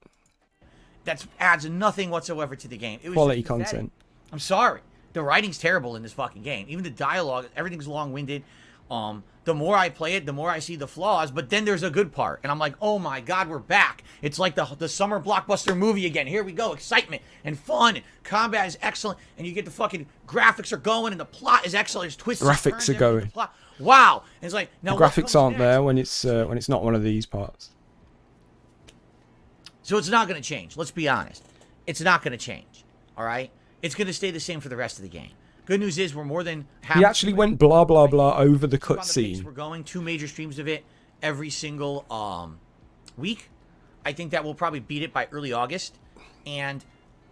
That adds nothing whatsoever to the game. It was quality content. I'm sorry. The writing's terrible in this fucking game. Even the dialogue, everything's long-winded. The more I play it, the more I see the flaws. But then there's a good part, and I'm like, oh my god, we're back. It's like the summer blockbuster movie again. Here we go, excitement and fun. And combat is excellent, and you get the fucking graphics are going, and the plot is excellent. There's twists. Graphics are going. Wow. And it's like now the graphics aren't there when it's not one of these parts. So it's not going to change. Let's be honest. It's not going to change. All right. It's going to stay the same for the rest of the game. Good news is we're more than half. He actually went blah blah blah over the cutscene. We're going 2 major streams of it every single week. I think that we'll probably beat it by early August. And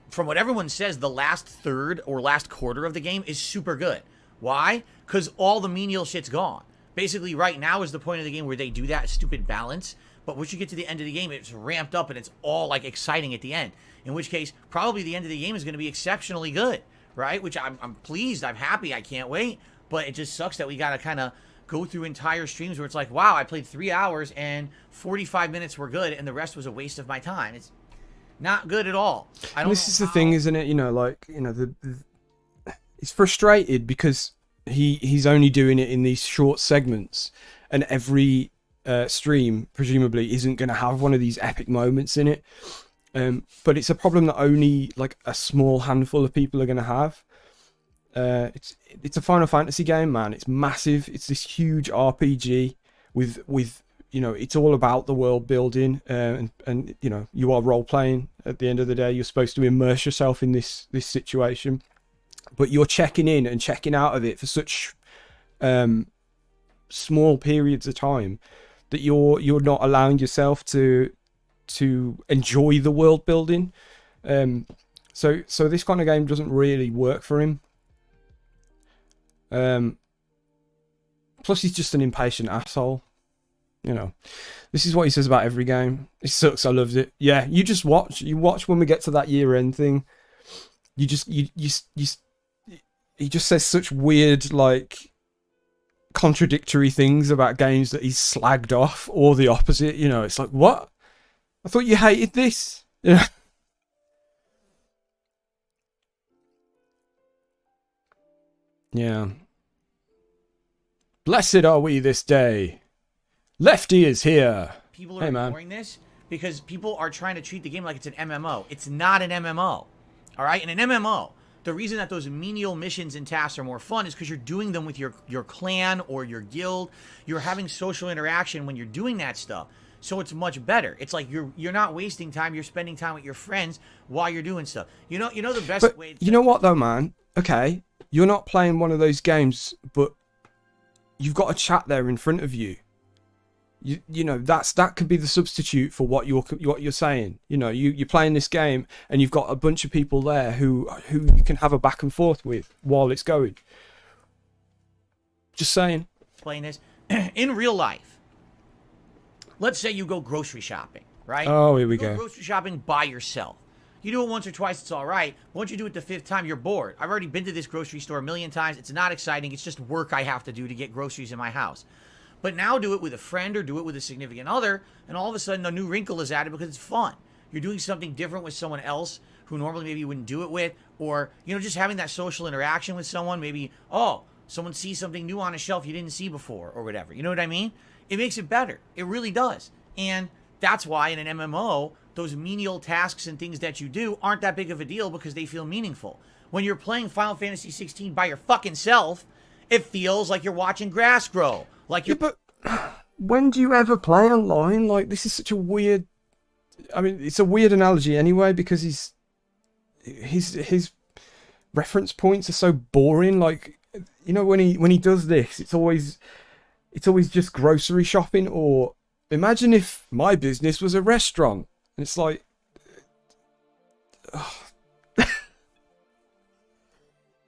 from what everyone says, the last third or last quarter of the game is super good. Why? Because all the menial shit's gone. Basically, right now is the point of the game where they do that stupid balance. But once you get to the end of the game, it's ramped up and it's all like exciting at the end. In which case, probably the end of the game is going to be exceptionally good, right? Which I'm pleased, I'm happy, I can't wait. But it just sucks that we got to kind of go through entire streams where it's like, wow, I played 3 hours and 45 minutes were good and the rest was a waste of my time. It's not good at all. This is the thing, isn't it? You know, like, you know, he's frustrated because he's only doing it in these short segments, and every stream presumably isn't going to have one of these epic moments in it. But it's a problem that only like a small handful of people are going to have. It's a Final Fantasy game, man. It's massive. It's this huge RPG with you know, it's all about the world building, and you know, you are role playing at the end of the day. You're supposed to immerse yourself in this situation, but you're checking in and checking out of it for such small periods of time that you're not allowing yourself to enjoy the world building. So this kind of game doesn't really work for him. Plus he's just an impatient asshole. You know, this is what he says about every game. It sucks. I loved it. Yeah, you just watch. You watch when we get to that year-end thing. You he just says such weird, like, contradictory things about games that he's slagged off, or the opposite. You know, it's like, what? I thought you hated this. Yeah. Yeah. Blessed are we this day. Lefty is here. People are ignoring this because people are trying to treat the game like it's an MMO. It's not an MMO. All right? In an MMO, the reason that those menial missions and tasks are more fun is because you're doing them with your clan or your guild. You're having social interaction when you're doing that stuff. So it's much better. It's like you're not wasting time. You're spending time with your friends while you're doing stuff. You know the best way. You know what though, man? Okay, you're not playing one of those games, but you've got a chat there in front of you. You know that could be the substitute for what you're saying. You know, you're playing this game and you've got a bunch of people there who you can have a back and forth with while it's going. Just saying. Explain this in real life. Let's say you go grocery shopping, right? Oh, here we go. go. Grocery shopping by yourself. You do it once or twice, it's all right. Once you do it the 5th time, you're bored. I've already been to this grocery store a million times. It's not exciting. It's just work I have to do to get groceries in my house. But now do it with a friend or do it with a significant other, and all of a sudden a new wrinkle is added because it's fun. You're doing something different with someone else who normally maybe you wouldn't do it with, or, you know, just having that social interaction with someone. Maybe, oh, someone sees something new on a shelf you didn't see before or whatever. You know what I mean? It makes it better. It really does. And that's why in an MMO, those menial tasks and things that you do aren't that big of a deal because they feel meaningful. When you're playing Final Fantasy 16 by your fucking self, it feels like you're watching grass grow. Like you're... Yeah, but when do you ever play online? Like, this is such a weird... I mean, it's a weird analogy anyway, because his reference points are so boring. Like, you know, when he does this, it's always just grocery shopping, or imagine if my business was a restaurant. And it's like...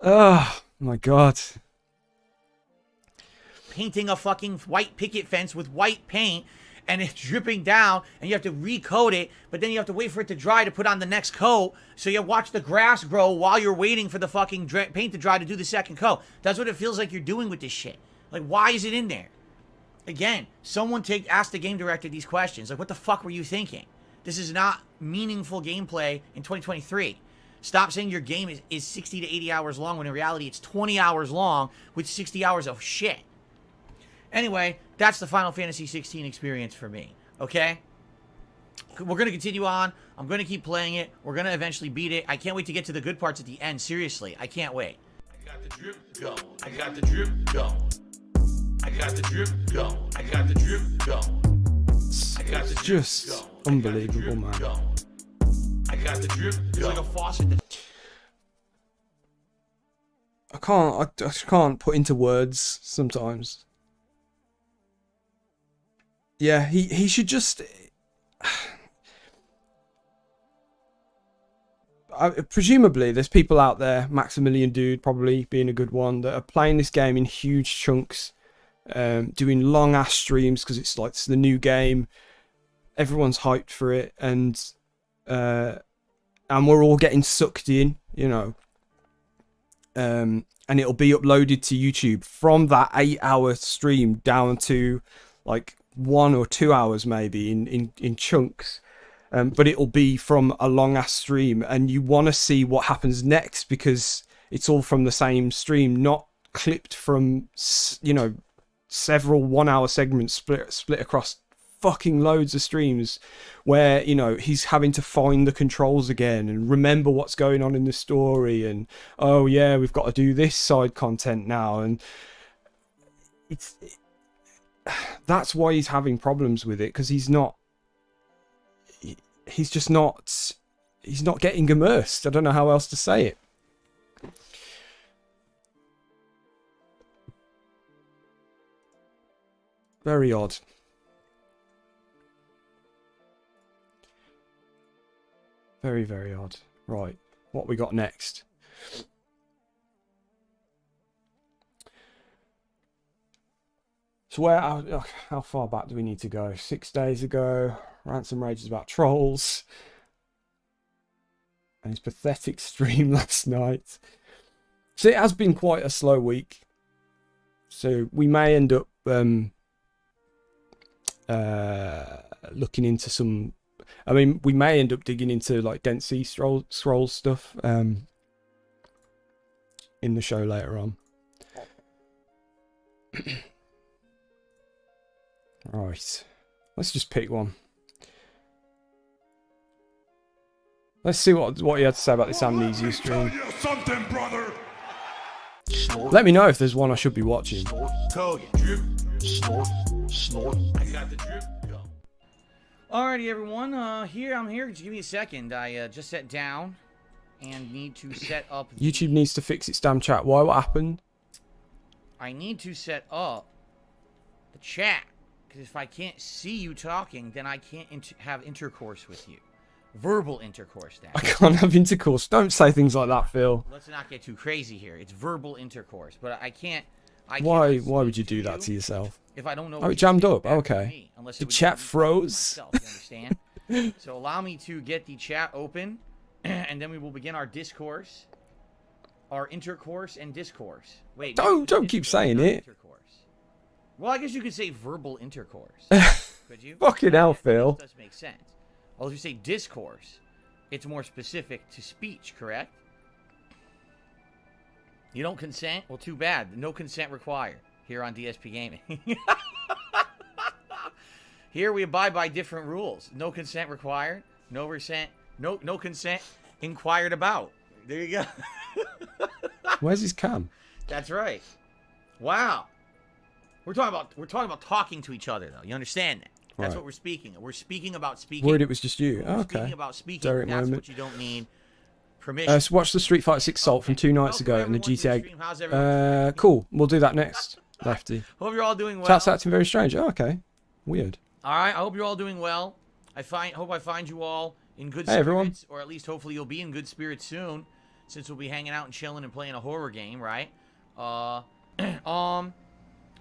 Oh my god. Painting a fucking white picket fence with white paint and it's dripping down and you have to recoat it, but then you have to wait for it to dry to put on the next coat. So you watch the grass grow while you're waiting for the fucking paint to dry to do the second coat. That's what it feels like you're doing with this shit. Like, why is it in there? Again, someone ask the game director these questions. Like, what the fuck were you thinking? This is not meaningful gameplay in 2023. Stop saying your game is 60 to 80 hours long when in reality it's 20 hours long with 60 hours of shit. Anyway, that's the Final Fantasy 16 experience for me, okay? We're going to continue on. I'm going to keep playing it. We're going to eventually beat it. I can't wait to get to the good parts at the end. Seriously, I can't wait. I got the drip going. I got the drip going. I got the drip going. I got the drip going. I got the drip Just going. unbelievable, man. I got the drip It's like a going. faucet that... I just can't put into words sometimes. Yeah, he should just... presumably, there's people out there, Maximilian Dude probably being a good one, that are playing this game in huge chunks, doing long-ass streams because it's like it's the new game. Everyone's hyped for it, and we're all getting sucked in, you know. And it'll be uploaded to YouTube from that 8-hour stream down to like 1 or 2 hours maybe in chunks, but it'll be from a long ass stream, and you want to see what happens next because it's all from the same stream, not clipped from, you know, several 1 hour segments split across fucking loads of streams where, you know, he's having to find the controls again and remember what's going on in the story, and oh yeah, we've got to do this side content now, and that's why he's having problems with it, because he's not getting immersed. I don't know how else to say it. Very odd. Very, very odd. Right, what we got next? So how far back do we need to go? 6 days ago, Ransom Rages about trolls. And his pathetic stream last night. So it has been quite a slow week. So we may end up looking into some... I mean, we may end up digging into like Densey scroll stuff in the show later on. Right. Let's just pick one. Let's see what he had to say about this Amnesia stream. Let me know if there's one I should be watching. Snort Hogan. Drip, snort, snort. I got the drip going. Alrighty, everyone. I'm here. Just give me a second. I just sat down and need to set up. YouTube needs to fix its damn chat. Why? What happened? I need to set up the chat because if I can't see you talking, then I can't have intercourse with you. Verbal intercourse, then. I can't have intercourse. Don't say things like that, Phil. Let's not get too crazy here. It's verbal intercourse, but I can't. Why would you do that to yourself? If I don't know. Oh, it jammed up. Okay. The chat froze. Myself, you understand? So allow me to get the chat open, and then we will begin our discourse, our intercourse and discourse. Wait. Don't keep saying it. Intercourse. Well, I guess you could say verbal intercourse. Could you? Fucking hell, Phil. That does make sense. Well, if you say discourse, it's more specific to speech, correct? You don't consent? Well, too bad. No consent required here on DSP Gaming. Here we abide by different rules. No consent required. No consent inquired about. There you go. Where's his cam? That's right. Wow. We're talking about talking to each other, though. You understand that? That's right. what we're speaking. We're speaking about speaking. Worried it was just you. We're Okay. Speaking about speaking. Derek That's moment. what you don't need permission. So watch the Street Fighter 6 Salt from 2 nights ago in the GTA. How's everyone? Cool. We'll do that next, Lefty. Hope you're all doing well. Chat's acting very strange. Oh, okay. Weird. All right. I hope you're all doing well. Hope I find you all in good spirits, Hey, everyone. or at least hopefully you'll be in good spirits soon, since we'll be hanging out and chilling and playing a horror game, right?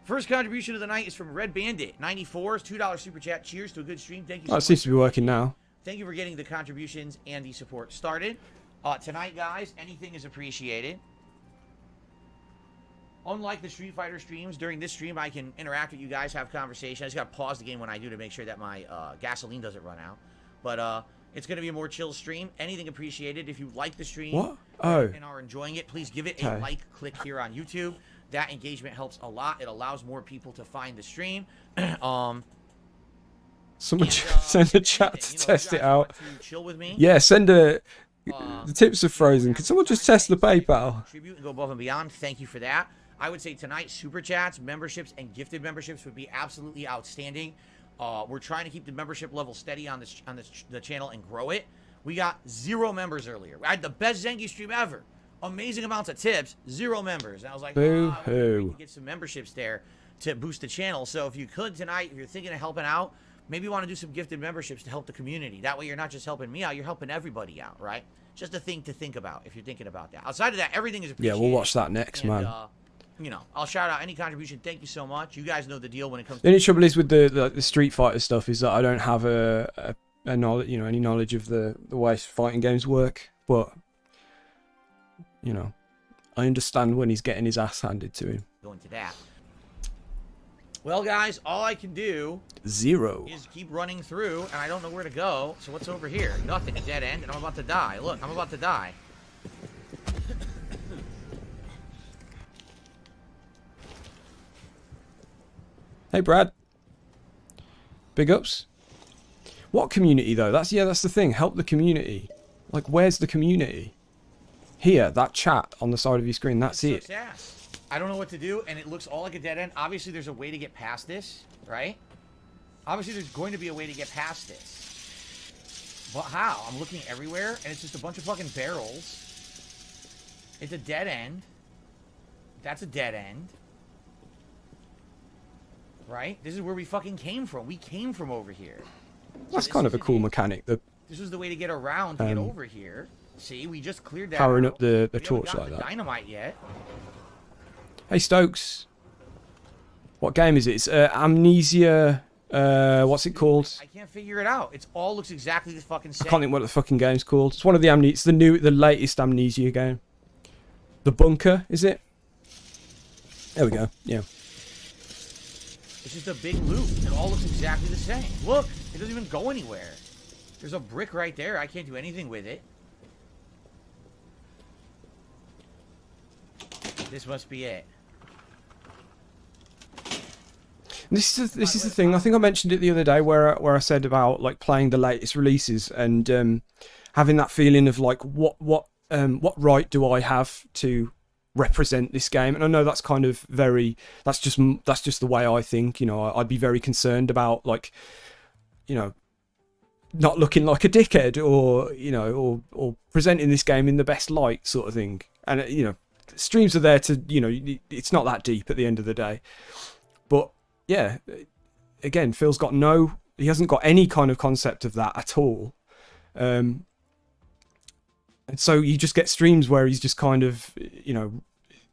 First contribution of the night is from Red Bandit 94's $2 super chat. Cheers to a good stream. Thank you. Oh, it seems to be working now. Thank you for getting the contributions and the support started. Tonight, guys, anything is appreciated. Unlike the Street Fighter streams, during this stream, I can interact with you guys, have conversation. I just got to pause the game when I do to make sure that my gasoline doesn't run out. But it's going to be a more chill stream. Anything appreciated. If you like the stream and are enjoying it, please give it a like, click here on YouTube. That engagement helps a lot. It allows more people to find the stream. Someone send a chat to test it out. Chill with me. Yeah, send a... The tips are frozen. Can someone just test the PayPal? Contribute and go above and beyond. Thank you for that. I would say tonight, super chats, memberships, and gifted memberships would be absolutely outstanding. We're trying to keep the membership level steady on the channel and grow it. We got 0 members earlier. I had the best Zengi stream ever. Amazing amounts of tips, 0 members. And I was like, we can get some memberships there to boost the channel. So if you could tonight, if you're thinking of helping out, maybe you want to do some gifted memberships to help the community. That way you're not just helping me out, you're helping everybody out, right? Just a thing to think about if you're thinking about that. Outside of that, everything is appreciated. Yeah, we'll watch that next, man. You know, I'll shout out any contribution. Thank you so much. You guys know the deal when it comes to... The only trouble is with the Street Fighter stuff is that I don't have a knowledge, any knowledge of the way fighting games work. But, I understand when he's getting his ass handed to him. Going to that. Well, guys, all I can do 0 is keep running through, and I don't know where to go. So what's over here? Nothing. A dead end, and I'm about to die. Look, I'm about to die. Hey, Brad. Big ups. What community, though? That's the thing. Help the community. Like, where's the community? Here, that chat on the side of your screen. That's it. I don't know what to do, and it looks all like a dead end. Obviously, there's a way to get past this, right? Obviously, there's going to be a way to get past this. But how? I'm looking everywhere, and it's just a bunch of fucking barrels. It's a dead end. That's a dead end. Right? This is where we fucking came from. We came from over here. That's kind of a cool mechanic. This was the way to get around to get over here. See, we just cleared that powering out. up the We torch haven't got like the that. dynamite yet. Hey, Stokes. What game is it? It's Amnesia. What's it called? I can't figure it out. It all looks exactly the fucking same. I can't think what the fucking game's called. It's one of the It's the latest Amnesia game. The Bunker, is it? There we go. Yeah. It's just a big loop. It all looks exactly the same. Look, it doesn't even go anywhere. There's a brick right there. I can't do anything with it. This must be it. This is the thing. I think I mentioned it the other day where I said about like playing the latest releases and having that feeling of like what right do I have to represent this game? And I know that's kind of that's just the way I think. You know, I'd be very concerned about like, you know, not looking like a dickhead or you know or presenting this game in the best light sort of thing. And you know, streams are there to, you know, it's not that deep at the end of the day, but yeah, again, Phil's got he hasn't got any kind of concept of that at all. And so you just get streams where he's just kind of, you know,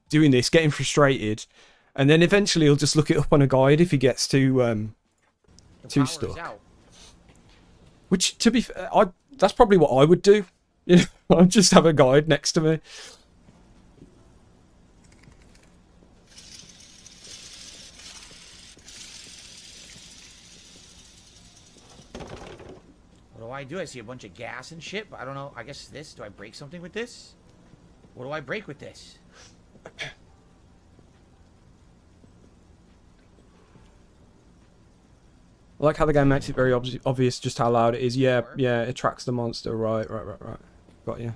doing this, getting frustrated, and then eventually he'll just look it up on a guide if he gets too stuck. Which, to be fair, that's probably what I would do. You know, I'd just have a guide next to me. What do? I see a bunch of gas and shit, but I don't know. I guess this. Do I break something with this? What do I break with this? I like how the game makes it very obvious just how loud it is. Yeah, yeah, it tracks the monster. Right. Got you.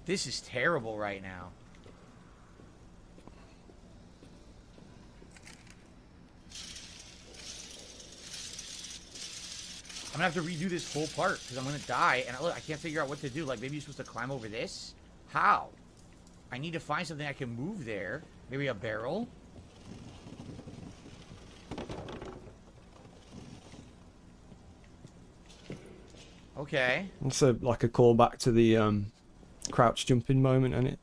This is terrible right now. I'm gonna have to redo this whole part because I'm gonna die, and look, I can't figure out what to do. Like, maybe you're supposed to climb over this? How? I need to find something I can move there. Maybe a barrel? Okay. It's like a callback to the crouch jumping moment, isn't it?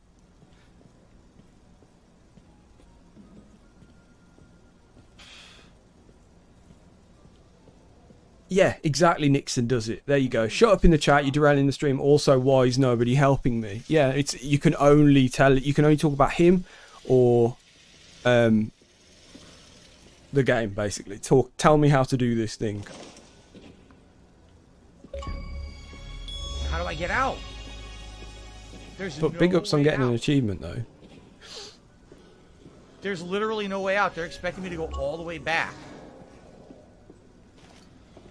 Yeah, exactly. Nixon does it. There you go. Shut up in the chat. You're derailing the stream. Also, why is nobody helping me? Yeah, you can only talk about him or the game basically. Tell me how to do this thing. How do I get out? But big ups on getting an achievement though. There's literally no way out. They're expecting me to go all the way back.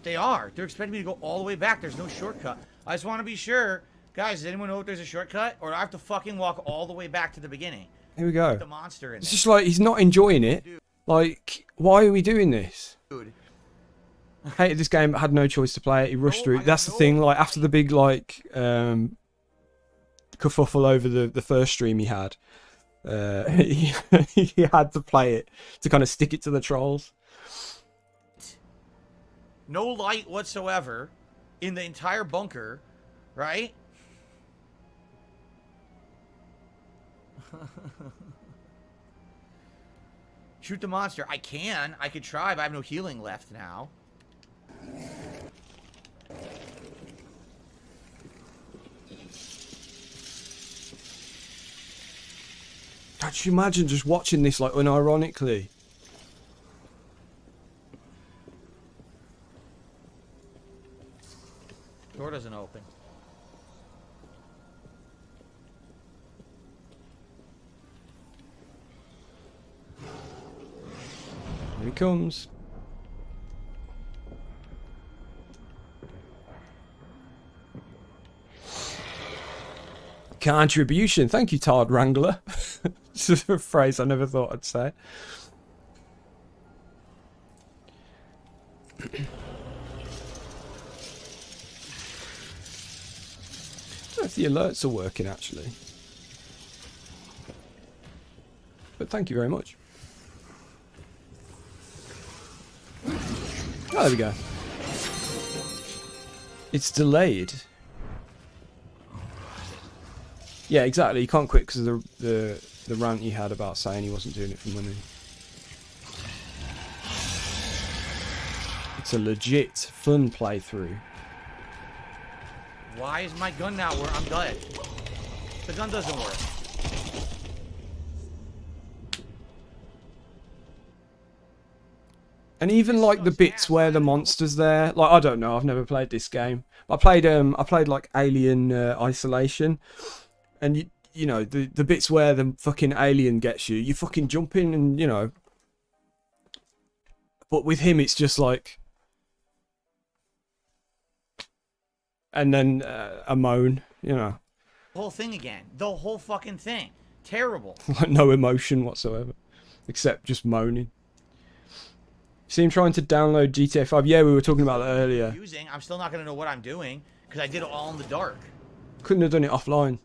They are. They're expecting me to go all the way back. There's no shortcut. I just want to be sure. Guys, does anyone know if there's a shortcut? Or do I have to fucking walk all the way back to the beginning? Here we go. With the monster in it's just like he's not enjoying it. Dude. Like, why are we doing this? Dude. Hated this game but had no choice to play it. He rushed through it. That's the thing. Like, after the big, like, kerfuffle over the first stream he had, he had to play it to kind of stick it to the trolls. No light whatsoever in the entire bunker, right? Shoot the monster. I could try, but I have no healing left now. Could you imagine just watching this, like, unironically? Door doesn't open. Here he comes. Contribution. Thank you, Tard Wrangler. This is a phrase I never thought I'd say. I don't know if the alerts are working actually, but thank you very much. Oh, there we go. It's delayed. Yeah, exactly. You can't quit because of the rant you had about saying he wasn't doing it for money. It's a legit fun playthrough. Why is my gun not working? I'm dead. The gun doesn't work. And even like the bits where the monster's there, like I don't know, I've never played this game. I played like Alien Isolation, and you know the bits where the fucking alien gets you, you fucking jump in and you know. But with him, it's just like, and then a moan, you know. The whole thing again. The whole fucking thing. Terrible. Like no emotion whatsoever, except just moaning. See him trying to download GTA 5. Yeah, we were talking about that earlier. I'm still not going to know what I'm doing because I did it all in the dark. Couldn't have done it offline.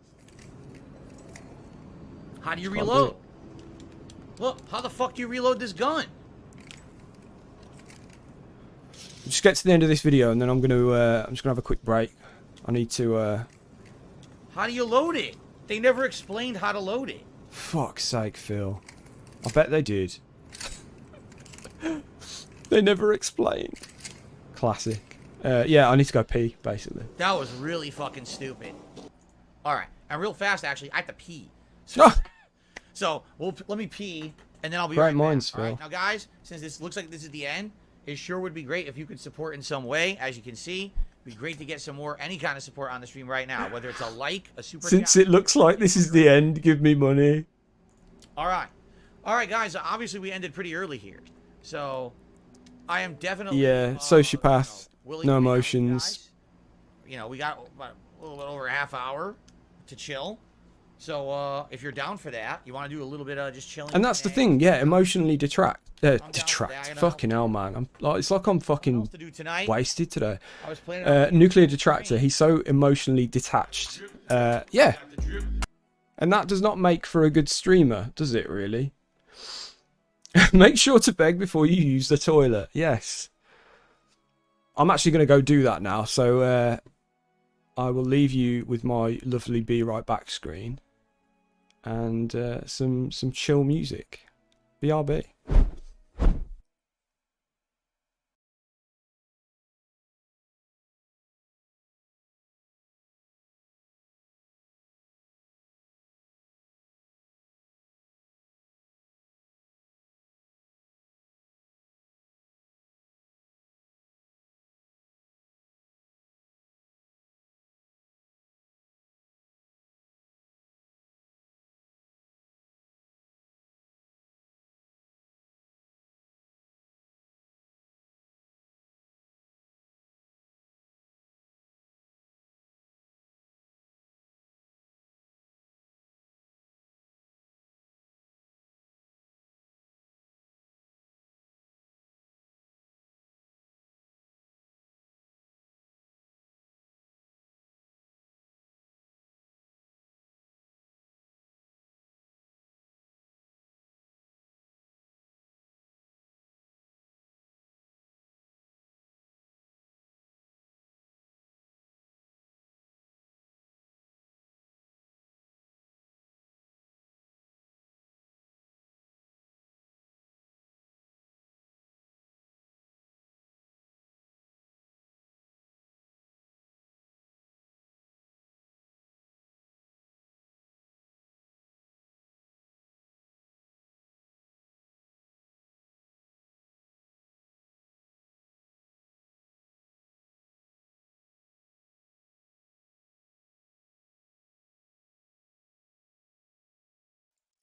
How do you reload? Look, how the fuck do you reload this gun? Just get to the end of this video and then I'm just gonna have a quick break. I need to How do you load it? They never explained how to load it. Fuck's sake, Phil. I bet they did. They never explained. Classic. Yeah, I need to go pee, basically. That was really fucking stupid. Alright, and real fast actually, I have to pee. So, let me pee and then I'll be right minds, back. Phil. Alright, now guys, since this looks like this is the end, it sure would be great if you could support in some way. As you can see, it'd be great to get some more, any kind of support on the stream right now. Whether it's a like, a super Since chat. it looks like this is the end, give me money. Alright. Alright guys, obviously we ended pretty early here. So, I am definitely... Yeah, sociopath, willing no to be nice, emotions. guys. You know, we got a little bit over a half hour to chill. So, if you're down for that, you want to do a little bit of just chilling. And that's the thing, yeah, emotionally detract. Fucking hell, man. I'm like, it's like I'm fucking wasted today. I was planning Nuclear Detractor, he's so emotionally detached. Yeah. And that does not make for a good streamer, does it really? Make sure to beg before you use the toilet. Yes. I'm actually going to go do that now, so I will leave you with my lovely Be Right Back screen and some chill music. BRB.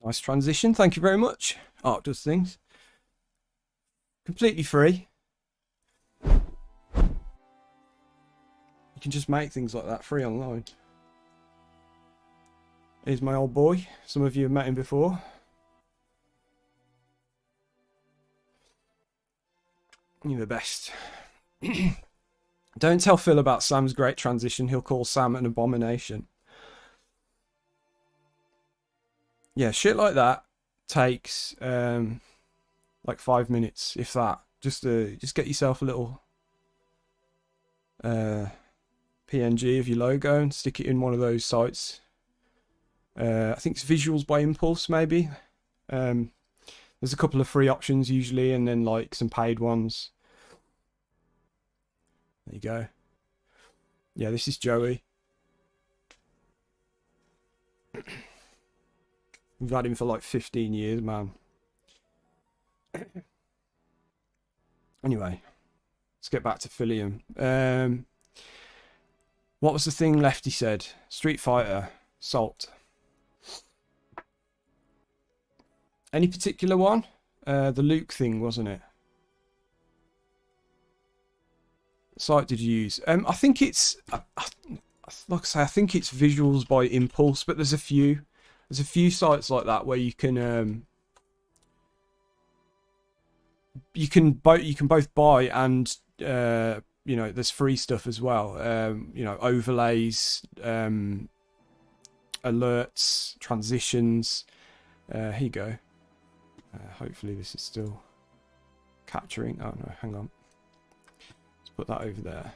Nice transition, thank you very much. Art does things. Completely free. You can just make things like that free online. Here's my old boy. Some of you have met him before. You're the best. Don't tell Phil about Sam's great transition. He'll call Sam an abomination. Yeah, shit like that takes like 5 minutes, if that. Just get yourself a little PNG of your logo and stick it in one of those sites. I think it's Visuals by Impulse, maybe. There's a couple of free options usually, and then like some paid ones. There you go. Yeah, this is Joey. We've had him for like 15 years, man. Anyway, let's get back to Philium. What was the thing Lefty said? Street Fighter, Salt. Any particular one? The Luke thing, wasn't it? What site did you use? I think it's, like I say, I think it's Visuals by Impulse, but there's a few. There's a few sites like that where you can both buy and you know, there's free stuff as well. You know, overlays, alerts, transitions. Here you go. Hopefully this is still capturing. Oh no, hang on. Let's put that over there.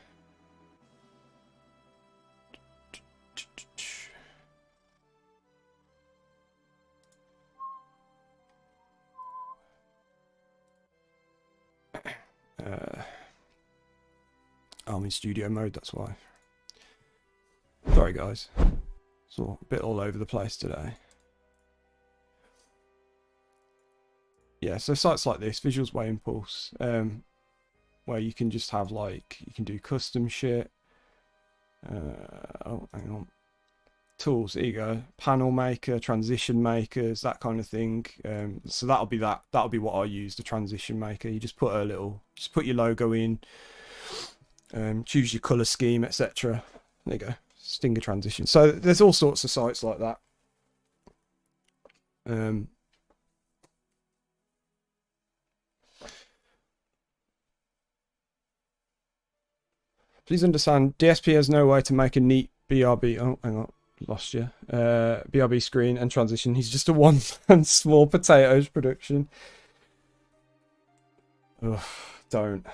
I'm in studio mode, that's why. Sorry guys. It's all a bit all over the place today. Yeah, so sites like this, Visuals by Impulse, where you can just have like, you can do custom shit. Oh, hang on. Tools, there you go. Panel maker, transition makers, that kind of thing. So that'll be what I use, the transition maker. You just put just put your logo in, choose your color scheme, etc. There you go. Stinger transition. So there's all sorts of sites like that. Please understand, DSP has no way to make a neat BRB. Oh, hang on, lost you. BRB screen and transition. He's just a one-man small potatoes production. Ugh, don't.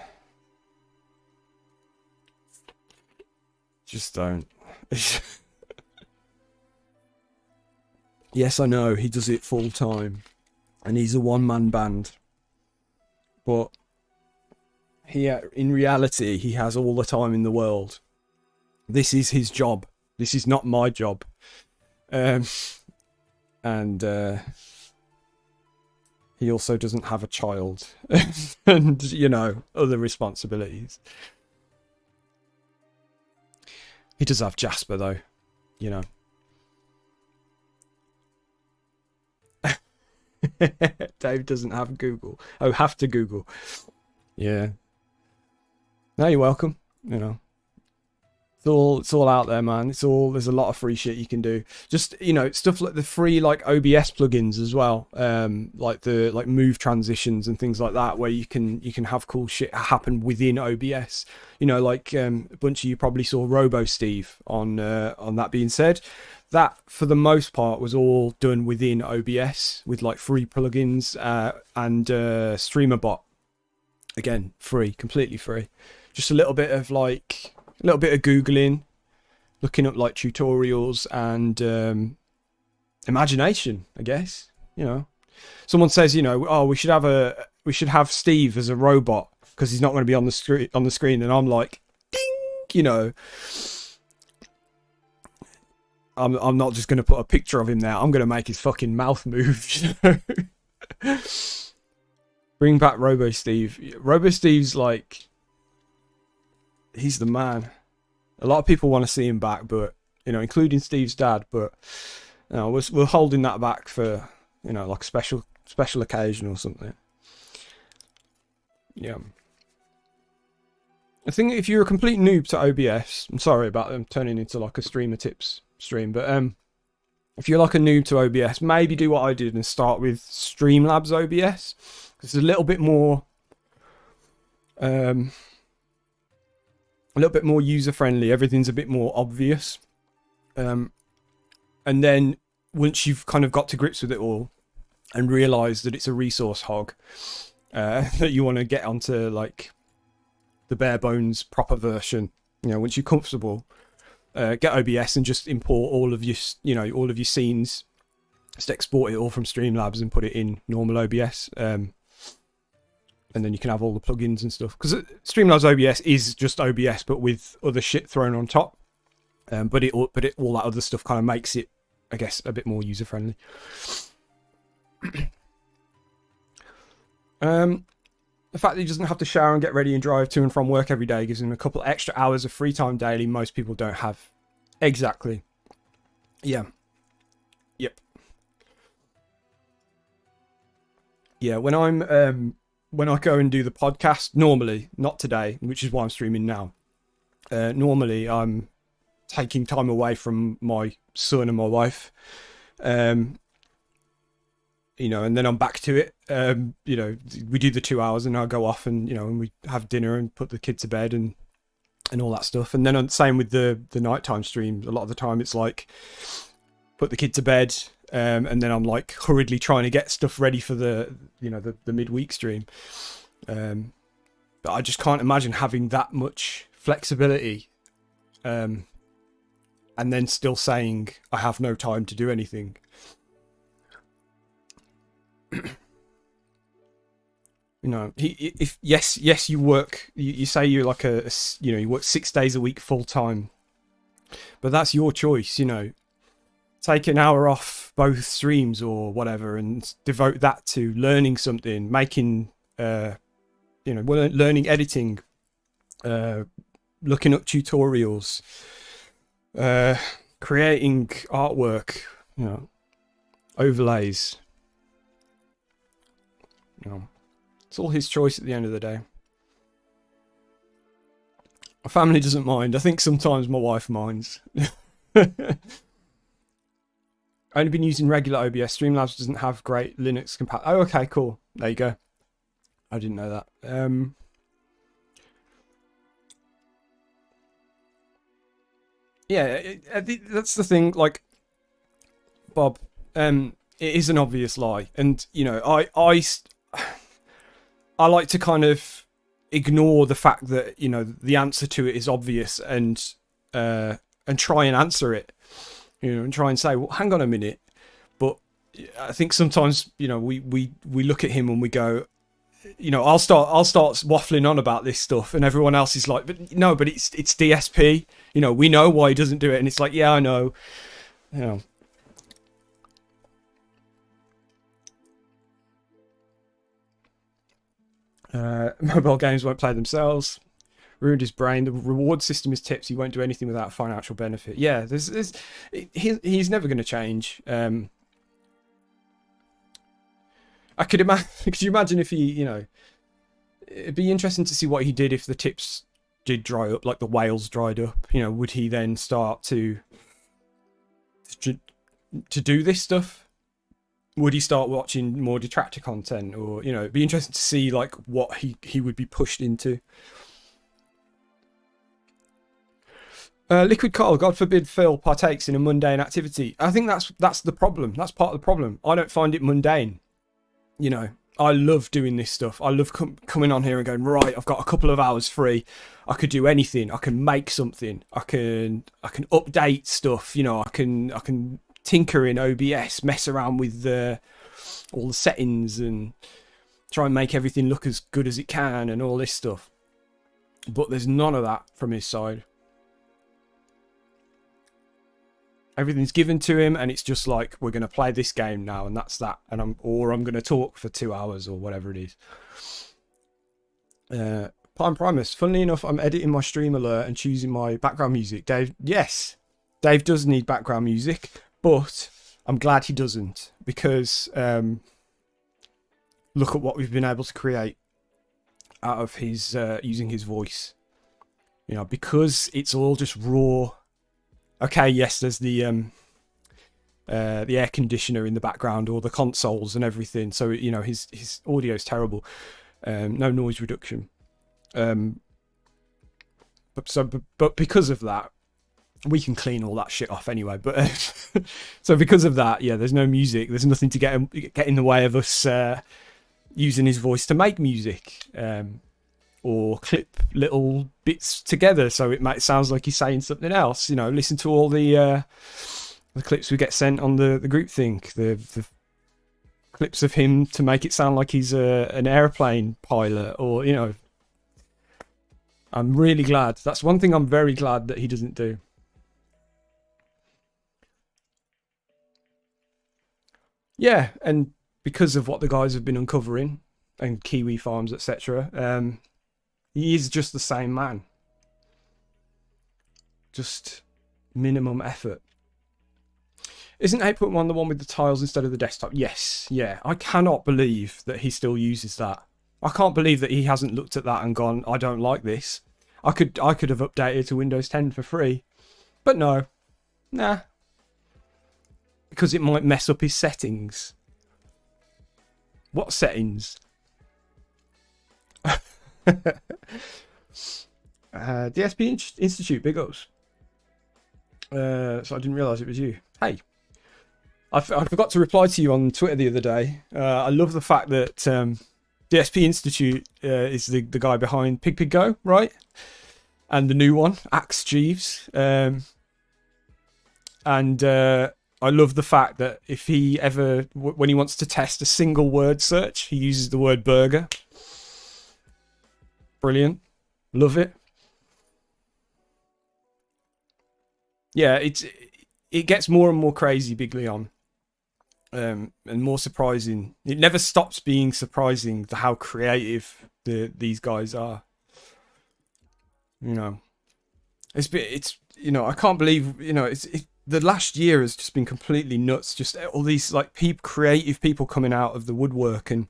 Just don't. Yes, I know, he does it full time. And he's a one-man band. But in reality, he has all the time in the world. This is his job. This is not my job. And he also doesn't have a child. And, you know, other responsibilities. He does have Jasper, though. You know. Dave doesn't have Google. Oh, have to Google. Yeah. No, you're welcome. You know, it's all out there, man. There's a lot of free shit you can do. Just, you know, stuff like the free like OBS plugins as well. Like move transitions and things like that, where you can have cool shit happen within OBS. You know, like a bunch of you probably saw Robo Steve on That Being Said. That, for the most part, was all done within OBS with like free plugins and StreamerBot. Again, free, completely free. Just a little bit of Googling, looking up like tutorials and imagination, I guess. You know, someone says, you know, oh, we should have Steve as a robot because he's not going to be on the screen, and I'm like, ding, you know. I'm not just going to put a picture of him there. I'm going to make his fucking mouth move. You know? Bring back Robo Steve. Robo Steve's like, he's the man. A lot of people want to see him back, but, you know, including Steve's dad. But, you know, we're holding that back for, you know, like a special occasion or something. Yeah. I think if you're a complete noob to OBS, I'm sorry about them turning into like a streamer tips stream, but if you're like a noob to OBS, maybe do what I did and start with Streamlabs OBS. It's a little bit more user friendly. Everything's a bit more obvious, and then once you've kind of got to grips with it all and realize that it's a resource hog, that you want to get onto like the bare bones proper version, you know, once you're comfortable, get OBS and just import all of your scenes, just export it all from Streamlabs and put it in normal OBS. and then you can have all the plugins and stuff. Because Streamlabs OBS is just OBS, but with other shit thrown on top. But all that other stuff kind of makes it, I guess, a bit more user friendly. The fact that he doesn't have to shower and get ready and drive to and from work every day gives him a couple extra hours of free time daily most people don't have. Exactly. Yeah. Yep. Yeah, when I go and do the podcast, normally, not today, which is why I'm streaming now. Normally I'm taking time away from my son and my wife. You know, and then I'm back to it. You know, we do the 2 hours and I go off and, you know, and we have dinner and put the kid to bed and all that stuff. And then same with the nighttime streams. A lot of the time it's like, put the kid to bed, and then I'm like hurriedly trying to get stuff ready for the midweek stream. But I just can't imagine having that much flexibility, and then still saying I have no time to do anything. You know, yes, you work. You say you're like you work 6 days a week full time, but that's your choice. You know, take an hour off both streams or whatever, and devote that to learning something, making, learning editing, looking up tutorials, creating artwork, you know, overlays. You know, it's all his choice at the end of the day. My family doesn't mind. I think sometimes my wife minds. Only been using regular OBS. Streamlabs doesn't have great Linux compatibility. Oh, okay, cool. There you go. I didn't know that. Yeah, that's the thing. Like, Bob, it is an obvious lie, and you know, I like to kind of ignore the fact that, you know, the answer to it is obvious, and try and answer it, you know, and try and say, well, hang on a minute. But I think sometimes, you know, we look at him and we go, you know, I'll start waffling on about this stuff, and everyone else is like, but it's DSP, you know, we know why he doesn't do it, and it's like, yeah, I know, you know. Mobile games won't play themselves. Ruined his brain. The reward system is tips. He won't do anything without financial benefit. Yeah, he's never going to change. I could imagine. Could you imagine if he, you know, it'd be interesting to see what he did if the tips did dry up, like the whales dried up. You know, would he then start to do this stuff? Would he start watching more Detractor content, or, you know, it'd be interesting to see like what he would be pushed into. Liquid Coal, God forbid Phil partakes in a mundane activity. I think that's the problem. That's part of the problem. I don't find it mundane. You know, I love doing this stuff. I love coming on here and going, right, I've got a couple of hours free. I could do anything. I can make something. I can update stuff. You know, I can tinker in OBS, mess around with all the settings and try and make everything look as good as it can and all this stuff. But there's none of that from his side. Everything's given to him, and it's just like, we're going to play this game now, and that's that. And I'm going to talk for 2 hours or whatever it is. Prime Primus, funnily enough, I'm editing my stream alert and choosing my background music. Dave, yes, Dave does need background music. But I'm glad he doesn't, because look at what we've been able to create out of his using his voice. You know, because it's all just raw. Okay, yes, there's the air conditioner in the background, or the consoles and everything. So, you know, his audio is terrible. No noise reduction. But because of that, we can clean all that shit off anyway. But so because of that, yeah, there's no music. There's nothing to get in the way of us using his voice to make music, or clip little bits together so it sounds like he's saying something else. You know, listen to all the clips we get sent on the group think, the clips of him to make it sound like he's an airplane pilot, or, you know. I'm really glad. That's one thing I'm very glad that he doesn't do. Yeah, and because of what the guys have been uncovering, and Kiwi Farms, etc., he is just the same man. Just minimum effort. Isn't 8.1 the one with the tiles instead of the desktop? Yes, yeah. I cannot believe that he still uses that. I can't believe that he hasn't looked at that and gone, I don't like this. I could have updated to Windows 10 for free. But no. Nah. Because it might mess up his settings. What settings? DSP Institute, big ups. So I didn't realise it was you. Hey. I forgot to reply to you on Twitter the other day. I love the fact that DSP Institute is the guy behind Pig Pig Go, right? And the new one, Axe Jeeves. And I love the fact that if he ever, when he wants to test a single word search, he uses the word burger. Brilliant. Love it. Yeah, it gets more and more crazy, Big Leon. And more surprising. It never stops being surprising to how creative these guys are. You know, it's you know, I can't believe, you know, the last year has just been completely nuts. Just all these like creative people coming out of the woodwork and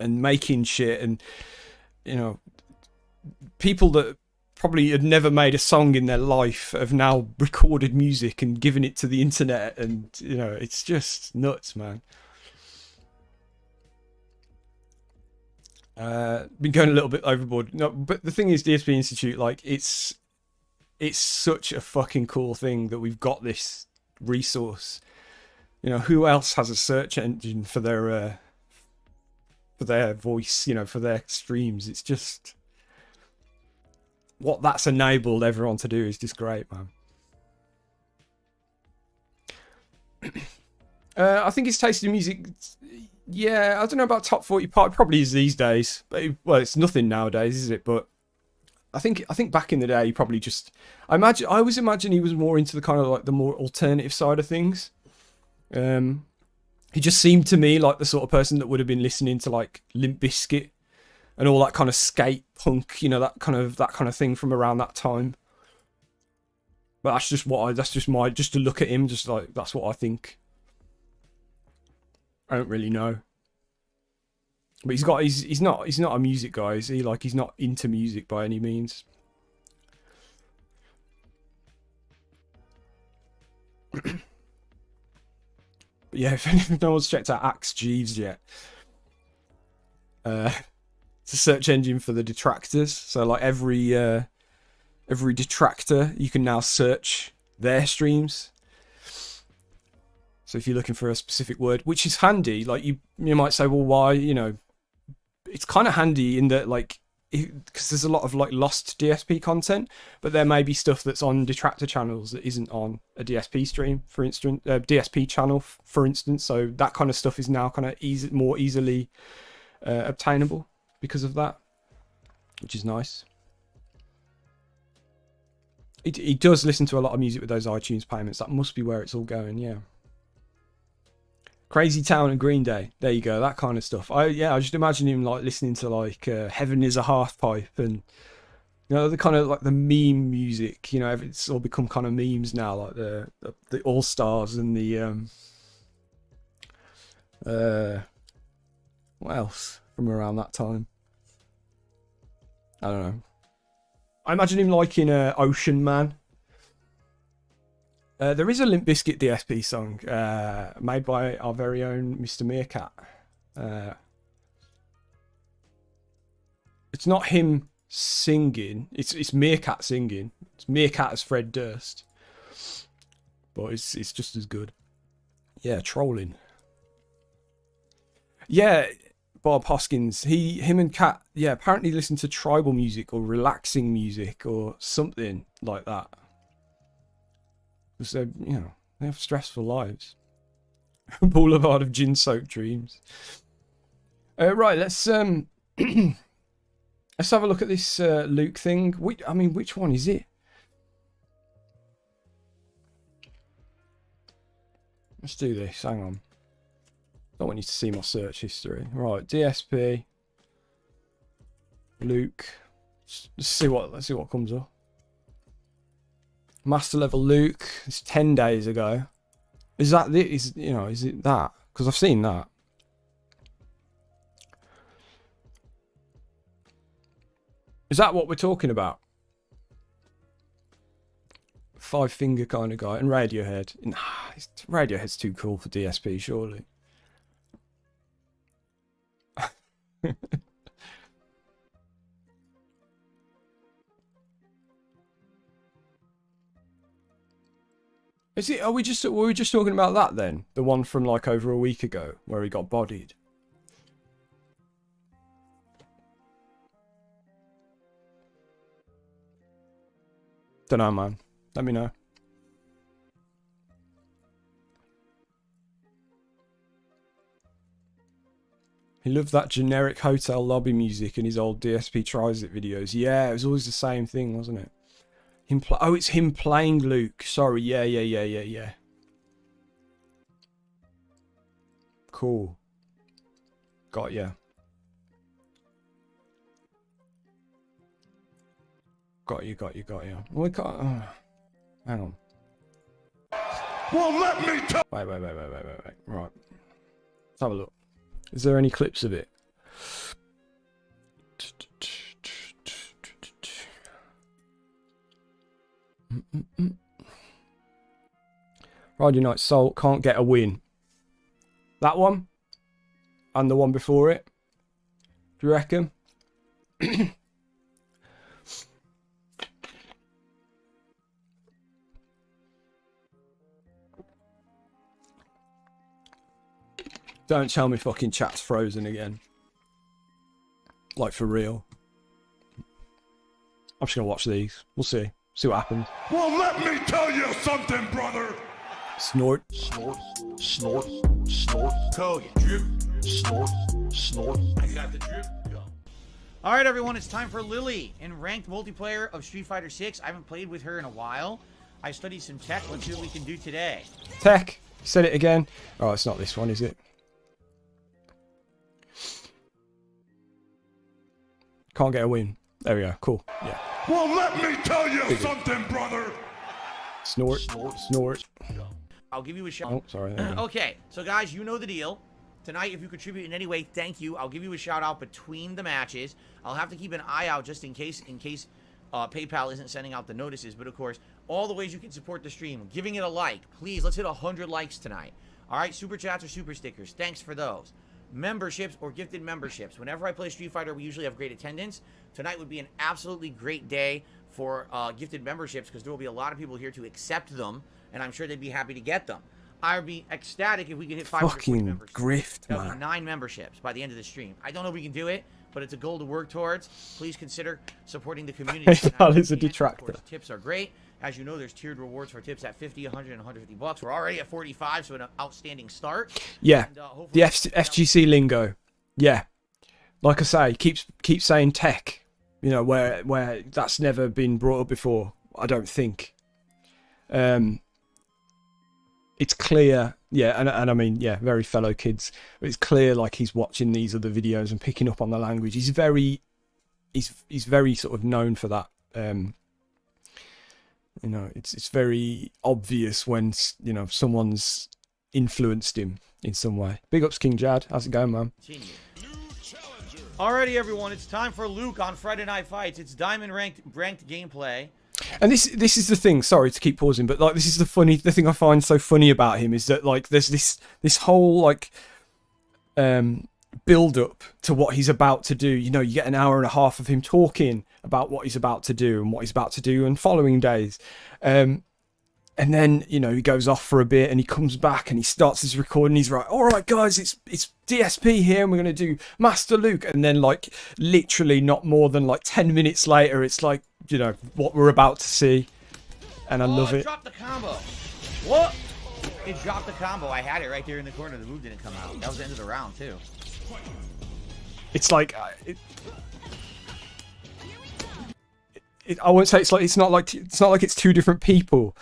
making shit, and you know, people that probably had never made a song in their life have now recorded music and given it to the internet, and you know, it's just nuts, man. Been going a little bit overboard. No, but the thing is, DSP Institute, like, it's such a fucking cool thing that we've got this resource. You know, who else has a search engine for their voice, you know, for their streams? It's just, what that's enabled everyone to do is just great, man. I think his taste in music, yeah, I don't know about top 40 part, probably is these days. But well, it's nothing nowadays, is it? But I think back in the day, he probably just, I always imagine he was more into the kind of like the more alternative side of things. He just seemed to me like the sort of person that would have been listening to like Limp Bizkit and all that kind of skate punk, you know, that kind of thing from around that time. But that's just just to look at him, just like, that's what I think. I don't really know. But he's not a music guy, is he? Like, he's not into music by any means. But yeah, if no one's checked out Axe Jeeves yet, it's a search engine for the detractors. So like every detractor, you can now search their streams. So if you're looking for a specific word, which is handy, like you might say, well, why? You know, it's kind of handy in that, like, because there's a lot of like lost DSP content, but there may be stuff that's on detractor channels that isn't on a DSP stream, for instance, DSP channel, for instance. So that kind of stuff is now kind of more easily obtainable because of that, which is nice. He does listen to a lot of music with those iTunes payments. That must be where it's all going, yeah. Crazy Town and Green Day. There you go, that kind of stuff. I just imagine him like listening to like Heaven is a Half Pipe, and you know, the kind of like the meme music. You know, it's all become kind of memes now, like the All Stars and the what else from around that time? I don't know. I imagine him liking Ocean Man. There is a Limp Bizkit DSP song made by our very own Mr. Meerkat. It's not him singing. It's Meerkat singing. It's Meerkat as Fred Durst. But it's just as good. Yeah, trolling. Yeah, Bob Hoskins. Him and Kat, yeah, apparently listen to tribal music or relaxing music or something like that. Because they have stressful lives. Boulevard of gin-soaked dreams. Right, let's let's have a look at this Luke thing. I mean, which one is it? Let's do this. Hang on. Don't want you to see my search history. Right, DSP. Luke. Let's see what comes up. Master level Luke. It's 10 days ago. Is that is it that? Because I've seen that. Is that what we're talking about? Five finger kind of guy and Radiohead. Nah, Radiohead's too cool for DSP, surely. Is it? Were we just talking about that then? The one from like over a week ago where he got bodied. Don't know, man. Let me know. He loved that generic hotel lobby music in his old DSP Tries It videos. Yeah, it was always the same thing, wasn't it? Oh, it's him playing Luke. Sorry, yeah. Cool. Got ya. Got you. We can't. Hang on. Well, let me tell. Wait. Right. Let's have a look. Is there any clips of it? Friday Night Soul, Can't Get a Win. That one? And the one before it? Do you reckon? Don't tell me fucking chat's frozen again. Like, for real. I'm just gonna watch these. We'll see. See what happens. Well, let me tell you something, brother. Snort. Hogan. Drip. Snort. I got the drip. Go. All right, everyone, it's time for Lily in ranked multiplayer of Street Fighter 6. I haven't played with her in a while. I studied some tech. Let's see what we can do today. Tech. Said it again. Oh, it's not this one, is it? Can't get a win. There we go. Cool. Yeah. Well, let me tell you something, brother. Snort. I'll give you a shout. Oh, sorry. Okay, so guys, you know the deal. Tonight, if you contribute in any way, thank you. I'll give you a shout out between the matches. I'll have to keep an eye out just in case PayPal isn't sending out the notices. But of course, all the ways you can support the stream, giving it a like. Please, let's hit 100 likes tonight. All right, super chats or super stickers. Thanks for those. Memberships or gifted memberships. Whenever I play Street Fighter, we usually have great attendance. Tonight would be an absolutely great day for gifted memberships because there will be a lot of people here to accept them, and I'm sure they'd be happy to get them. I would be ecstatic if we could hit 500 fucking memberships. grift, That would man. be 9 memberships by the end of the stream. I don't know if we can do it, but it's a goal to work towards. Please consider supporting the community. PayPal is a detractor. Of course, tips are great. As you know, there's tiered rewards for tips at 50, 100, and 150 bucks. We're already at 45, so an outstanding start. Yeah, And, the FGC lingo. Yeah, like I say, keep saying tech. You know, where that's never been brought up before. I don't think. It's clear, yeah, and I mean, yeah, very fellow kids. But it's clear, like he's watching these other videos and picking up on the language. He's very sort of known for that. You know, it's very obvious when someone's influenced him in some way. Big ups, King Jad. How's it going, man? Alrighty, everyone, it's time for Luke on Friday Night Fights. It's diamond ranked gameplay. And this is the thing. Sorry to keep pausing, but like this is the thing I find so funny about him is that like there's this whole like build up to what he's about to do. You know, you get an hour and a half of him talking about what he's about to do and what he's about to do in following days. And then, you know, he goes off for a bit and he comes back and he starts his recording. He's right, all right, guys, it's DSP here and we're going to do Master Luke. And then, like, literally not more than, like, 10 minutes later, it's like, you know, what we're about to see. And I love it. Drop the combo. What? It dropped the combo. I had it right there in the corner. The move didn't come out. That was the end of the round, too. It's like... I won't say it's not like it's two different people,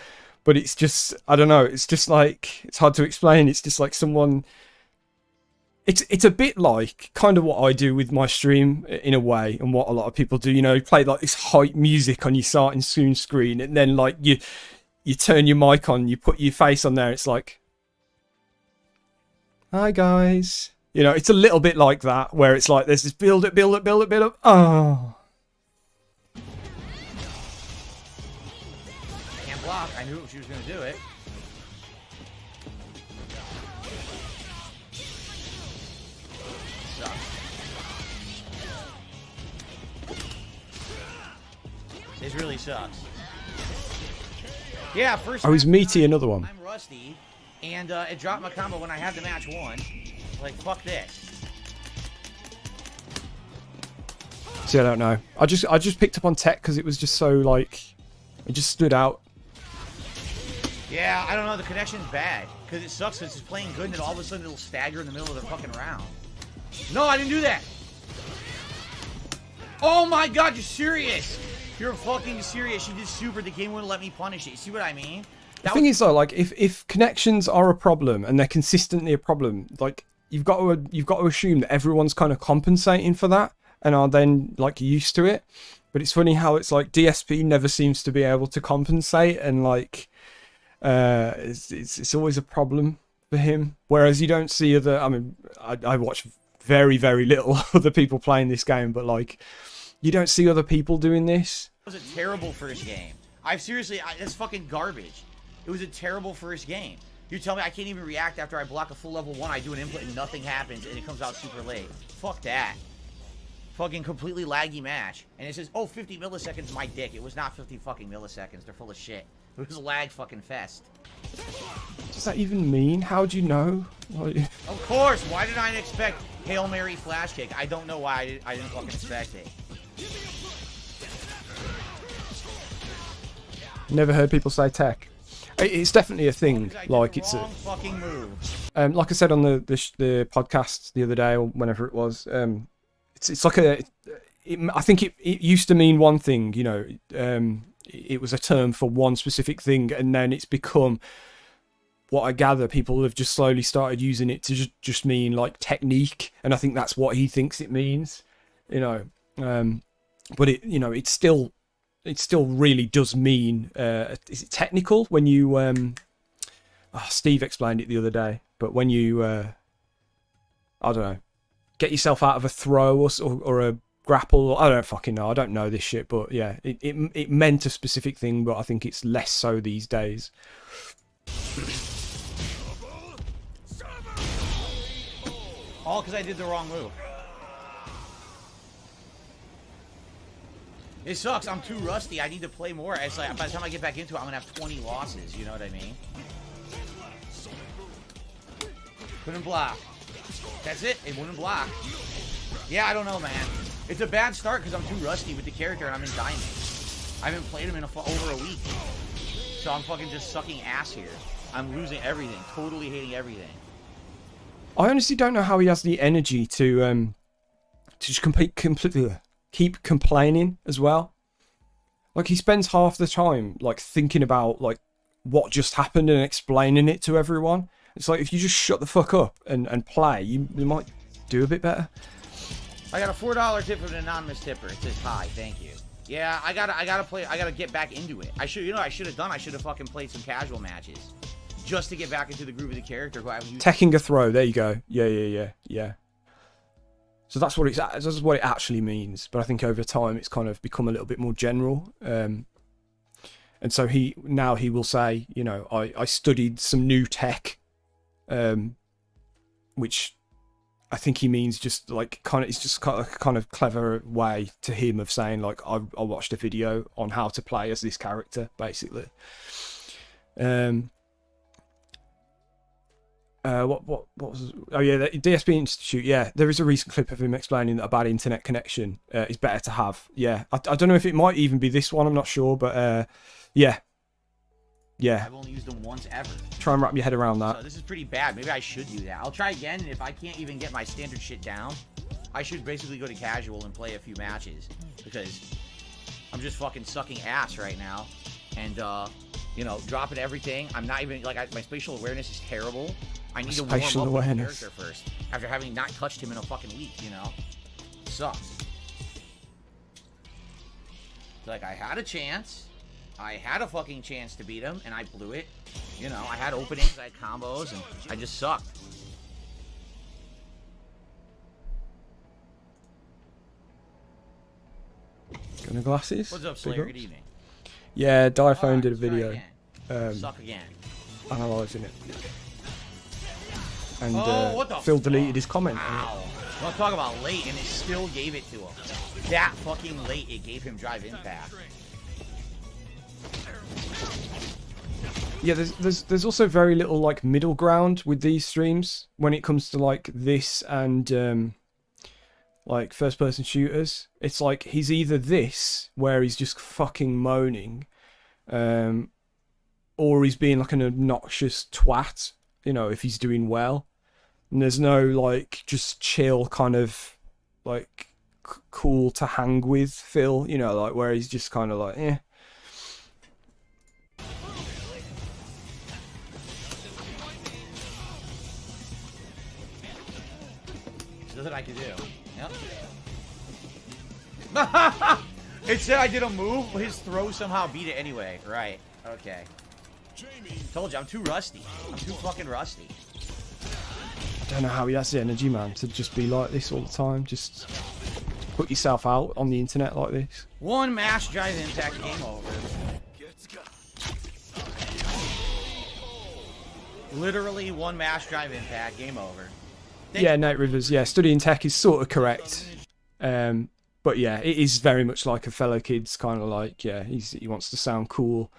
but it's just, I don't know, it's just like, it's hard to explain. It's just like someone... It's a bit like kind of what I do with my stream in a way, and what a lot of people do. You know, you play like this hype music on your starting soon screen, and then like you turn your mic on, you put your face on there. It's like, hi guys. You know, it's a little bit like that, where it's like there's this build up. Oh, Can't block. I knew she was gonna do it. This really sucks. Yeah, first. Oh, he's meaty, another one. I'm rusty, and it dropped my combo when I had the match won. Like, fuck this. See, I don't know. I just picked up on tech because it was just so like, it just stood out. Yeah, I don't know. The connection's bad because it sucks. Because it's playing good, and then all of a sudden it'll stagger in the middle of the fucking round. No, I didn't do that. Oh my god, you're serious? You're fucking serious. She did super. The game wouldn't let me punish it. You see what I mean? The thing is though, like if connections are a problem and they're consistently a problem, like you've got to assume that everyone's kind of compensating for that and are then like used to it. But it's funny how it's like DSP never seems to be able to compensate, and like it's always a problem for him. Whereas you don't see other. I mean, I watch very little other people playing this game, but like you don't see other people doing this. It was a terrible first game. It's fucking garbage. It was a terrible first game. You tell me I can't even react after I block a full level 1, I do an input and nothing happens and it comes out super late. Fuck that. Fucking completely laggy match. And it says, oh, 50 milliseconds, my dick. It was not 50 fucking milliseconds. They're full of shit. It was a lag fucking fest. What does that even mean? How do you know? Like... Of course. Why did I expect Hail Mary flash kick? I don't know why I didn't fucking expect it. Never heard people say tech. It's definitely a thing. Like it's a fucking move. Like I said on the podcast the other day or whenever it was, it's like a. I think it used to mean one thing. You know, it was a term for one specific thing, and then it's become. What I gather, people have just slowly started using it to just mean like technique, and I think that's what he thinks it means. You know, but it still really does mean. Is it technical when you? Steve explained it the other day, but when you, I don't know, get yourself out of a throw or a grapple, I don't fucking know. I don't know this shit, but yeah, it meant a specific thing, but I think it's less so these days. All because I did the wrong move. It sucks. I'm too rusty. I need to play more. It's like by the time I get back into it, I'm gonna have 20 losses. You know what I mean? Couldn't block. That's it. It wouldn't block. Yeah, I don't know, man. It's a bad start because I'm too rusty with the character and I'm in Diamond. I haven't played him in over a week. So I'm fucking just sucking ass here. I'm losing everything. Totally hating everything. I honestly don't know how he has the energy to just completely keep complaining as well. Like he spends half the time like thinking about like what just happened and explaining it to everyone. It's like if you just shut the fuck up and play, you might do a bit better. I got a $4 tip from an anonymous tipper. It says hi, thank you. Yeah, I gotta play. I gotta get back into it. I should have fucking played some casual matches just to get back into the groove of the character who I haven't used. Teching a throw. There you go. Yeah. So that's what it actually means. But I think over time it's kind of become a little bit more general. And so he will say, you know, I studied some new tech, which I think he means just like it's just kind of clever way to him of saying like I watched a video on how to play as this character basically. What was? Oh yeah, the DSP Institute. Yeah, there is a recent clip of him explaining that a bad internet connection is better to have. Yeah, I don't know if it might even be this one. I'm not sure, but yeah, Yeah. I've only used them once ever. Try and wrap your head around So that. this is pretty bad. Maybe I should do that. I'll try again, and if I can't even get my standard shit down, I should basically go to casual and play a few matches, because I'm just fucking sucking ass right now, and you know, dropping everything. I'm not even like my spatial awareness is terrible. I need to warm up with the character first after having not touched him in a fucking week. You know, sucks. Like, I had a chance. I had a fucking chance to beat him, and I blew it. You know, I had openings, I had combos, and I just sucked. Gonna glasses? What's up, Slayer? Good evening. Yeah, Diaphone Right, did a video suck again. analysing it. And what the Phil fuck? deleted his comment. Wow. Well, talk about late, and it still gave it to him. That fucking late, it gave him drive impact. Yeah, there's also very little like middle ground with these streams when it comes to like this and like first person shooters. It's like he's either this where he's just fucking moaning, or he's being like an obnoxious twat, you know, if he's doing well. And there's no like just chill kind of like cool to hang with Phil, you know, like where he's just kind of like, eh. That's what I could do. Yep. It said I did a move, but his throw somehow beat it anyway. Right. Okay. Told you, I'm too rusty. I'm too fucking rusty. I don't know how he has the energy, man, to just be like this all the time. Just put yourself out on the internet like this. One mass drive impact, game over. Literally one mass drive impact, game over. Yeah, Nate Rivers, yeah, studying tech is sort of correct. But yeah, it is very much like a fellow kid's kind of like, yeah, he wants to sound cool.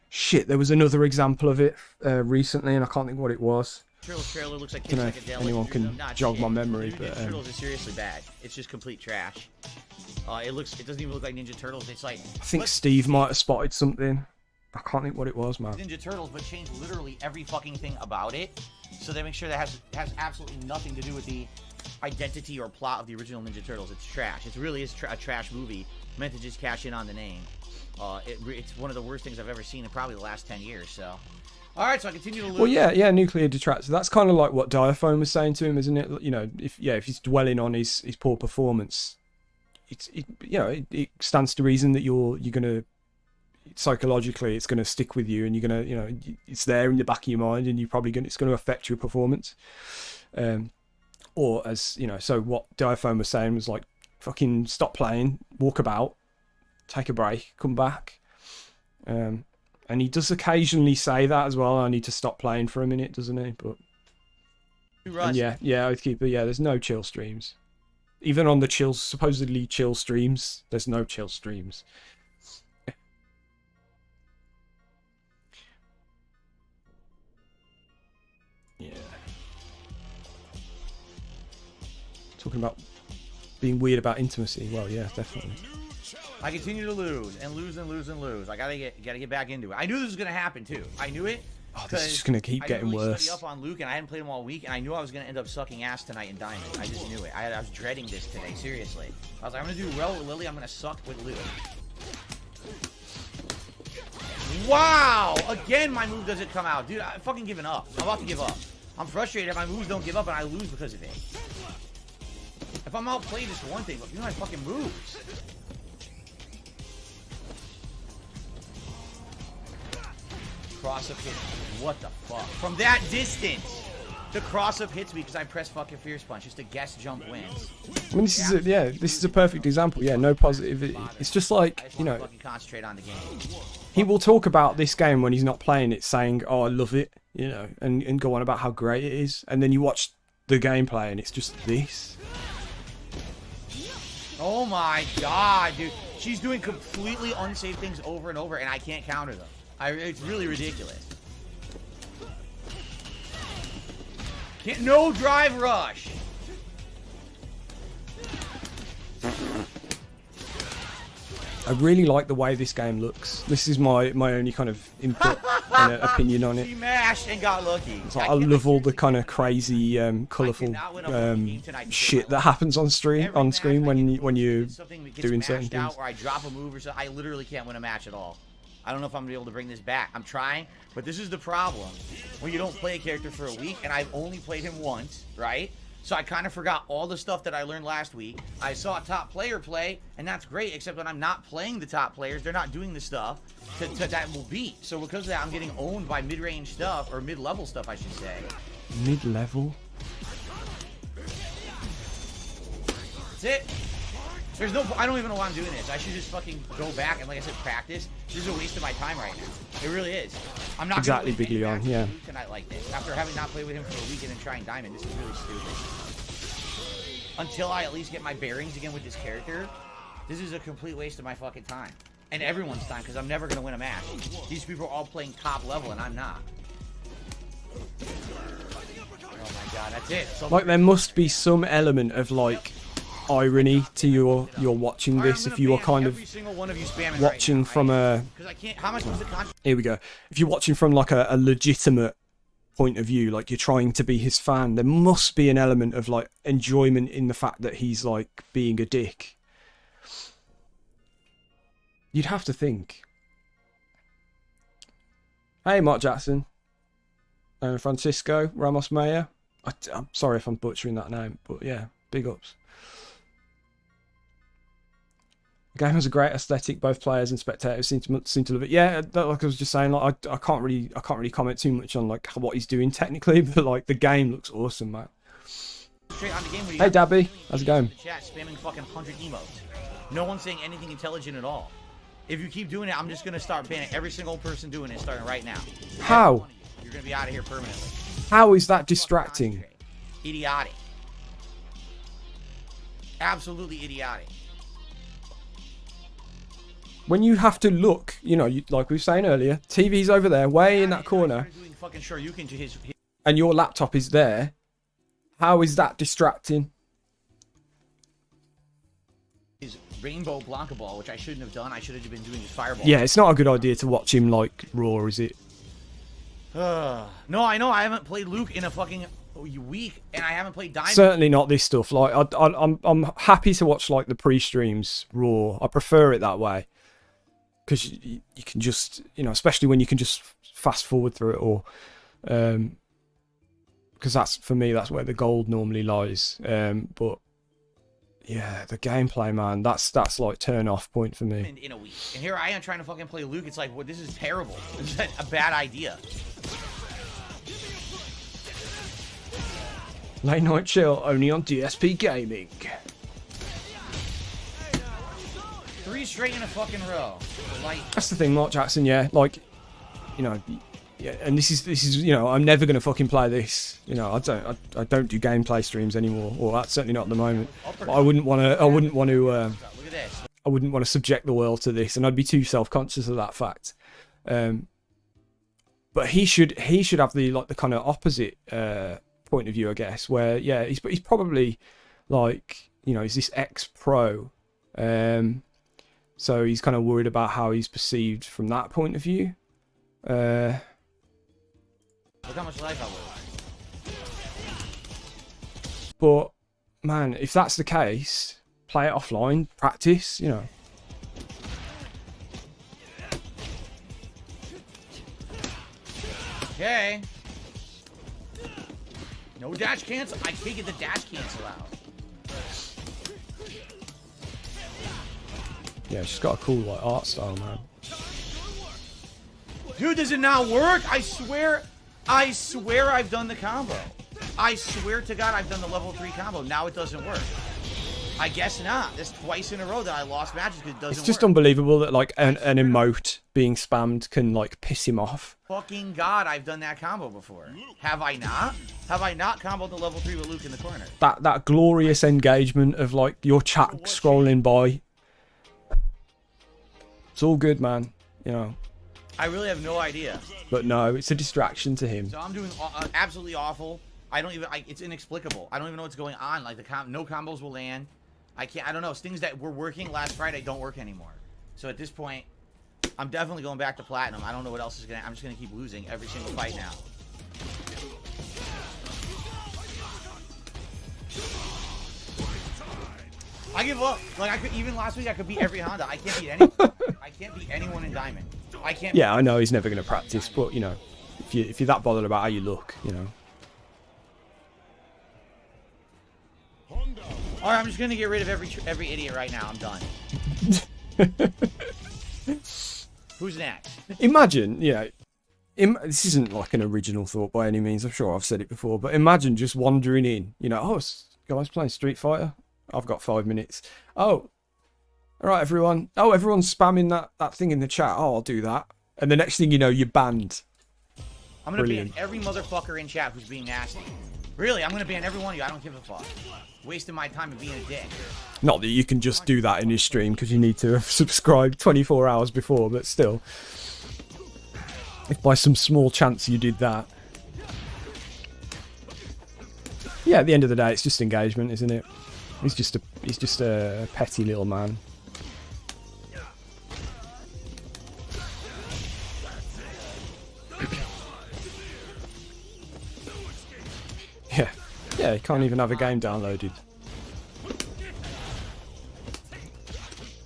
Shit, there was another example of it recently, and I can't think what it was. Turtles trailer looks like I don't know if anyone can jog my memory, but Turtles is seriously bad. It's just complete trash. It doesn't even look like Ninja Turtles. It's like, I think Steve might have spotted something. I can't think what it was, man. Ninja Turtles, but change literally every fucking thing about it, so they make sure that has absolutely nothing to do with the identity or plot of the original Ninja Turtles. It's trash. It really is a trash movie meant to just cash in on the name. It's one of the worst things I've ever seen in probably the last 10 years. So, all right, so I continue to lose. Well, yeah, nuclear detractor. That's kind of like what Diaphone was saying to him, isn't it? You know, if he's dwelling on his poor performance, it stands to reason that you're gonna psychologically it's gonna stick with you, and you're gonna, you know, it's there in the back of your mind, and it's gonna affect your performance. Or as you know, so what Diaphone was saying was like, fucking stop playing, walk about, take a break, come back. And he does occasionally say that as well. I need to stop playing for a minute, doesn't he? But yeah, Oathkeeper. Yeah, there's no chill streams. Even on the supposedly chill streams, there's no chill streams. Yeah. Talking about being weird about intimacy. Well, yeah, definitely. I continue to lose and lose and lose and lose. I gotta get back into it. I knew this was gonna happen too. I knew it. Oh, this is just gonna keep getting worse. I didn't really study up on Luke, and I hadn't played him all week, and I knew I was gonna end up sucking ass tonight in Diamond. I just knew it. I was dreading this today. Seriously, I was like, I'm gonna do well with Lily. I'm gonna suck with Luke. Wow! Again, my move doesn't come out, dude. I'm fucking giving up. I'm about to give up. I'm frustrated. My moves don't give up, and I lose because of it. If I'm outplayed, it's one thing, but you know my fucking moves. Cross-up hit. What the fuck? From that distance, the cross-up hits me because I press fucking Fierce Punch. Just a guess jump wins. I mean, this is a perfect example. Yeah, no positivity. It's just like, you know, fucking concentrate on the game. He will talk about this game when he's not playing it, saying, "Oh, I love it," you know, and go on about how great it is. And then you watch the gameplay, and it's just this. Oh my god, dude. She's doing completely unsafe things over and over, and I can't counter them. It's really ridiculous. No drive rush. I really like the way this game looks. This is my only kind of input and opinion on it. He mashed and got lucky. So I love all the kind of crazy, colourful shit that happens on screen when you're doing certain things. Or I drop a move or something. I literally can't win a match at all. I don't know if I'm gonna be able to bring this back. I'm trying, but this is the problem when you don't play a character for a week, and I've only played him once, right? So I kind of forgot all the stuff that I learned last week. I saw a top player play, and that's great, except when I'm not playing the top players, they're not doing the stuff that will beat. So because of that, I'm getting owned by mid-range stuff, or mid-level stuff, I should say. Mid-level? That's it. There's no, I don't even know why I'm doing this. I should just fucking go back and, like I said, practice. This is a waste of my time right now. It really is. I'm not exactly Big Leon, yeah. Tonight like this. After having not played with him for a week and then trying Diamond, this is really stupid. Until I at least get my bearings again with this character, this is a complete waste of my fucking time. And everyone's time, because I'm never going to win a match. These people are all playing top level, and I'm not. Oh my god, that's it. So like, there must be some element of, like, irony to your watching this if you are kind of watching from a here we go, if you're watching from like a legitimate point of view, like you're trying to be his fan, there must be an element of like enjoyment in the fact that he's like being a dick. You'd have to think. Hey, Mark Jackson, Francisco Ramos Mayer, I'm sorry if I'm butchering that name, but yeah, big ups. The game has a great aesthetic. Both players and spectators seem to love it. Yeah, like I was just saying, like I can't really comment too much on like what he's doing technically, but like the game looks awesome, man. Straight on the game, hey, Dabby, how's it going? Chat spamming fucking 100 emotes. No one's saying anything intelligent at all. If you keep doing it, I'm just gonna start banning every single person doing it, starting right now. How? You're gonna be out of here permanently. How is that distracting? Idiotic. Absolutely idiotic. When you have to look, you know, like we were saying earlier, TV's over there, way in that corner, and your laptop is there. How is that distracting? His Rainbow Blanca Ball, which I shouldn't have done. I should have been doing his Fireball. Yeah, it's not a good idea to watch him like raw, is it? No, I know. I haven't played Luke in a fucking week, and I haven't played Diamond. Certainly not this stuff. Like, I'm happy to watch like the pre-streams raw. I prefer it that way. Because you can just, you know, especially when you can just fast forward through it, or because that's, for me, that's where the gold normally lies. But yeah, the gameplay, man, that's like turn off point for me. In a week, and here I am trying to fucking play Luke. It's like, well, this is terrible. This is a bad idea. Late night chill only on DSP Gaming. 3 straight in a fucking row. Like, that's the thing, Mark Jackson. Yeah, like, you know, yeah, and this is you know, I'm never gonna fucking play this. You know, I don't do gameplay streams anymore, or that's certainly not at the moment. But I wouldn't want to subject the world to this, and I'd be too self-conscious of that fact. But he should have the like the kind of opposite point of view, I guess, where yeah, he's probably like, you know, he's this ex-pro. So he's kind of worried about how he's perceived from that point of view. Look how much life I lose. But man, if that's the case, play it offline, practice, you know. Okay. No dash cancel. I can't get the dash cancel out. Yeah, she's got a cool like art style, man. Dude, does it not work? I swear I've done the combo. I swear to God I've done the level 3 combo. Now it doesn't work. I guess not. There's twice in a row that I lost matches because it doesn't work. It's just unbelievable that like an emote being spammed can like piss him off. Fucking God, I've done that combo before. Have I not? Have I not comboed the level 3 with Luke in the corner? That glorious engagement of like your chat scrolling by. It's all good, man. You know. I really have no idea. But no, it's a distraction to him. So I'm doing absolutely awful. I don't even. It's inexplicable. I don't even know what's going on. Like no combos will land. I can't. I don't know. Things that were working last Friday don't work anymore. So at this point, I'm definitely going back to platinum. I don't know what else is gonna. I'm just gonna keep losing every single fight now. I give up. Like I could even last week, I could beat every Honda. I can't beat anyone. I can't beat anyone in Diamond. I can't. Yeah, I know he's never going to practice, but you know, if you're that bothered about how you look, you know. All right, I'm just gonna get rid of every idiot right now. I'm done. Who's next? Imagine, yeah. This isn't like an original thought by any means. I'm sure I've said it before, but imagine just wandering in. You know, oh, guys playing Street Fighter. I've got 5 minutes. Oh, all right, everyone. Oh, everyone's spamming that thing in the chat. Oh, I'll do that. And the next thing you know, you're banned. I'm gonna ban every motherfucker in chat who's being nasty. Really, I'm gonna ban every one of you. I don't give a fuck. Wasting my time and being a dick. Not that you can just do that in your stream because you need to have subscribed 24 hours before, but still. If by some small chance you did that. Yeah, at the end of the day, it's just engagement, isn't it? He's just a petty little man. Yeah, he can't even have a game downloaded.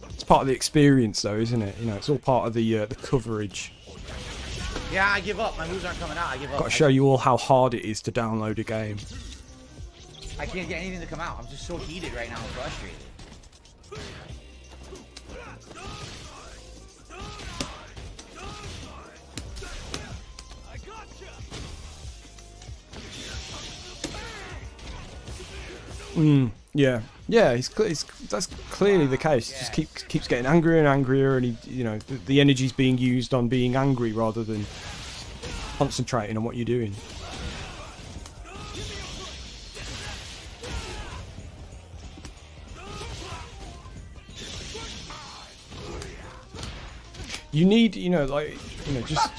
It's part of the experience, though, isn't it? You know, it's all part of the coverage. Yeah, I give up. My moves aren't coming out. I give up. Got to show you all how hard it is to download a game. I can't get anything to come out. I'm just so heated right now and frustrated. Yeah. That's clearly the case. Yeah. Just keeps getting angrier and angrier, and the energy's being used on being angry rather than concentrating on what you're doing. You need, just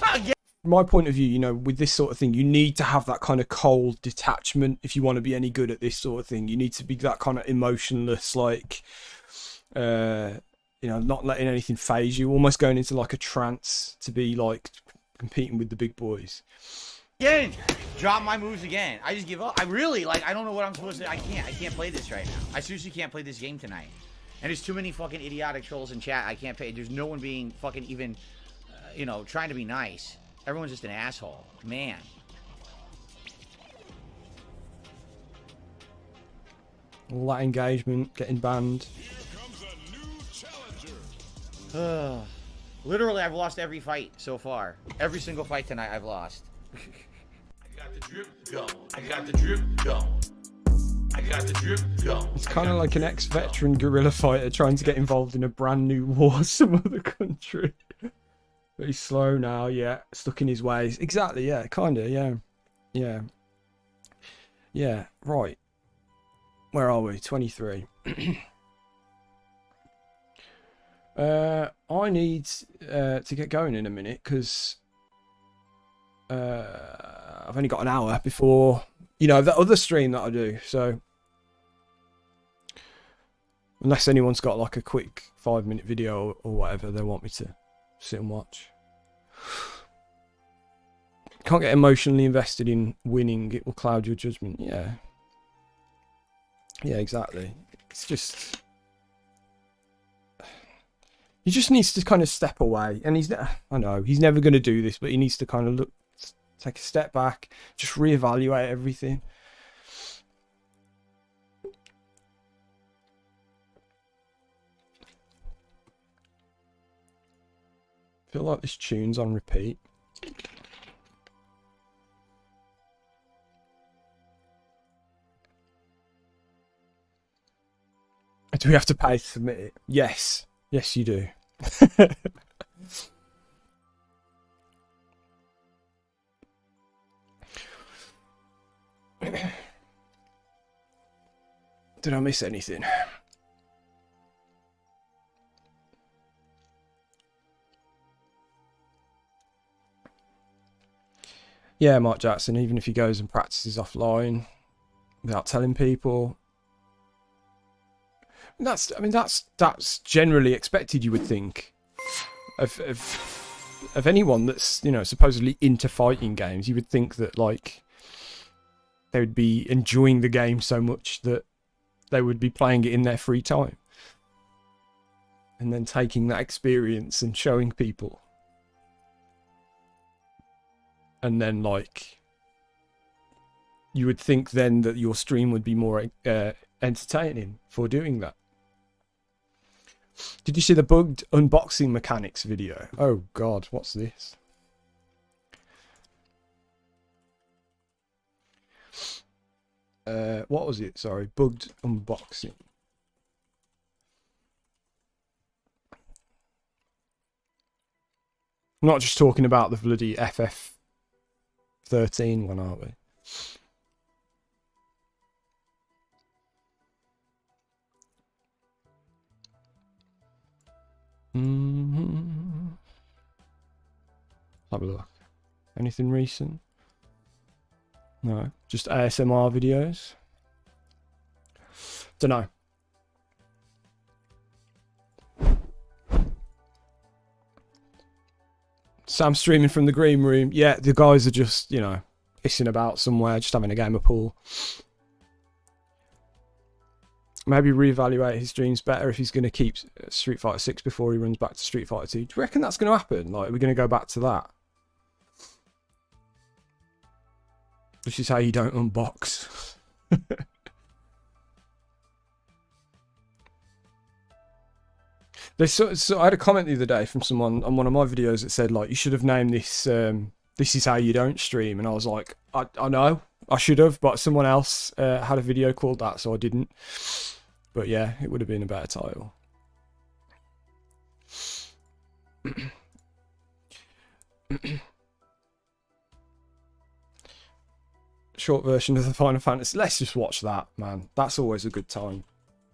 from my point of view, with this sort of thing, you need to have that kind of cold detachment if you want to be any good at this sort of thing. You need to be that kind of emotionless, like, not letting anything phase you, almost going into like a trance to be like competing with the big boys. Again, drop my moves again. I just give up. I don't know what I'm supposed to. I can't play this right now. I seriously can't play this game tonight. And there's too many fucking idiotic trolls in chat. I can't pay. There's no one being fucking even, trying to be nice. Everyone's just an asshole. Man. All that engagement, getting banned. Literally, I've lost every fight so far. Every single fight tonight, I've lost. I got the drip going. I got the drip going. I got the drip going. It's kind of like an ex-veteran guerrilla fighter trying to get involved in a brand new war some other country. But he's slow now, yeah. Stuck in his ways. Exactly, yeah. Kind of, yeah. Yeah. Yeah, right. Where are we? 23. I need to get going in a minute because I've only got an hour before, the other stream that I do. So unless anyone's got like a quick 5-minute video or whatever they want me to sit and watch. Can't get emotionally invested in winning. It will cloud your judgment. Yeah, exactly. It's just, he just needs to kind of step away, and I know he's never going to do this, but he needs to kind of take a step back, just reevaluate everything. I feel like this tune's on repeat. Do we have to pay to submit it? Yes. Yes, you do. Did I miss anything? Yeah, Mark Jackson, even if he goes and practices offline without telling people. That's generally expected, you would think. of anyone that's, you know, supposedly into fighting games. You would think that, like, they would be enjoying the game so much that they would be playing it in their free time. And then taking that experience and showing people. And then, like, you would think then that your stream would be more entertaining for doing that. Did you see the bugged unboxing mechanics video? Oh god, what's this? What was it? Sorry, bugged unboxing. I'm not just talking about the bloody FF13 one, are we? Have a look. Anything recent? No, just ASMR videos. Don't know. Sam streaming from the green room. Yeah, the guys are just, you know, pissing about somewhere, just having a game of pool. Maybe reevaluate his streams better if he's going to keep Street Fighter 6 before he runs back to Street Fighter 2. Do you reckon that's going to happen? Like, we're going to go back to that? This is how you don't unbox. So I had a comment the other day from someone on one of my videos that said, like, you should have named this "This is how you don't stream," and I was like, I know I should have, but someone else had a video called that, so I didn't. But yeah, it would have been a better title. Short version of the Final Fantasy. Let's just watch that, man. That's always a good time,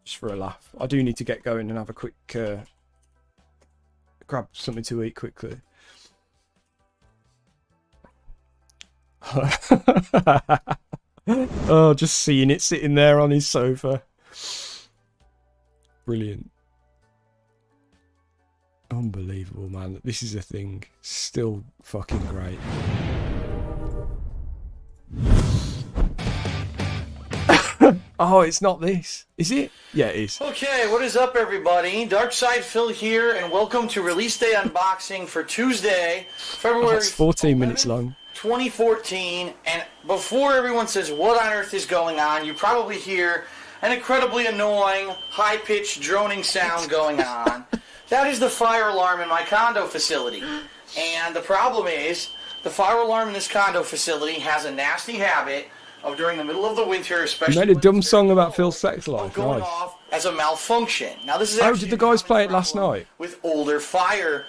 just for a laugh. I do need to get going and have a quick grab something to eat quickly. Oh, just seeing it sitting there on his sofa. Brilliant. Unbelievable, man. This is a thing. Still fucking great. Oh, it's not this. Is it? Yeah, it is. Okay, what is up, everybody? Darkside Phil here, and welcome to Release Day Unboxing for Tuesday, February It's 14 minutes long. 2014. And before everyone says, what on earth is going on, you probably hear an incredibly annoying, high-pitched, droning sound going on. That is the fire alarm in my condo facility. And the problem is, the fire alarm in this condo facility has a nasty habit of, during the middle of the winter, especially You made a dumb song about Phil's sex life. going Nice. off as a malfunction. Now this is Oh, actually did the guys a play it common last problem night? with older fire,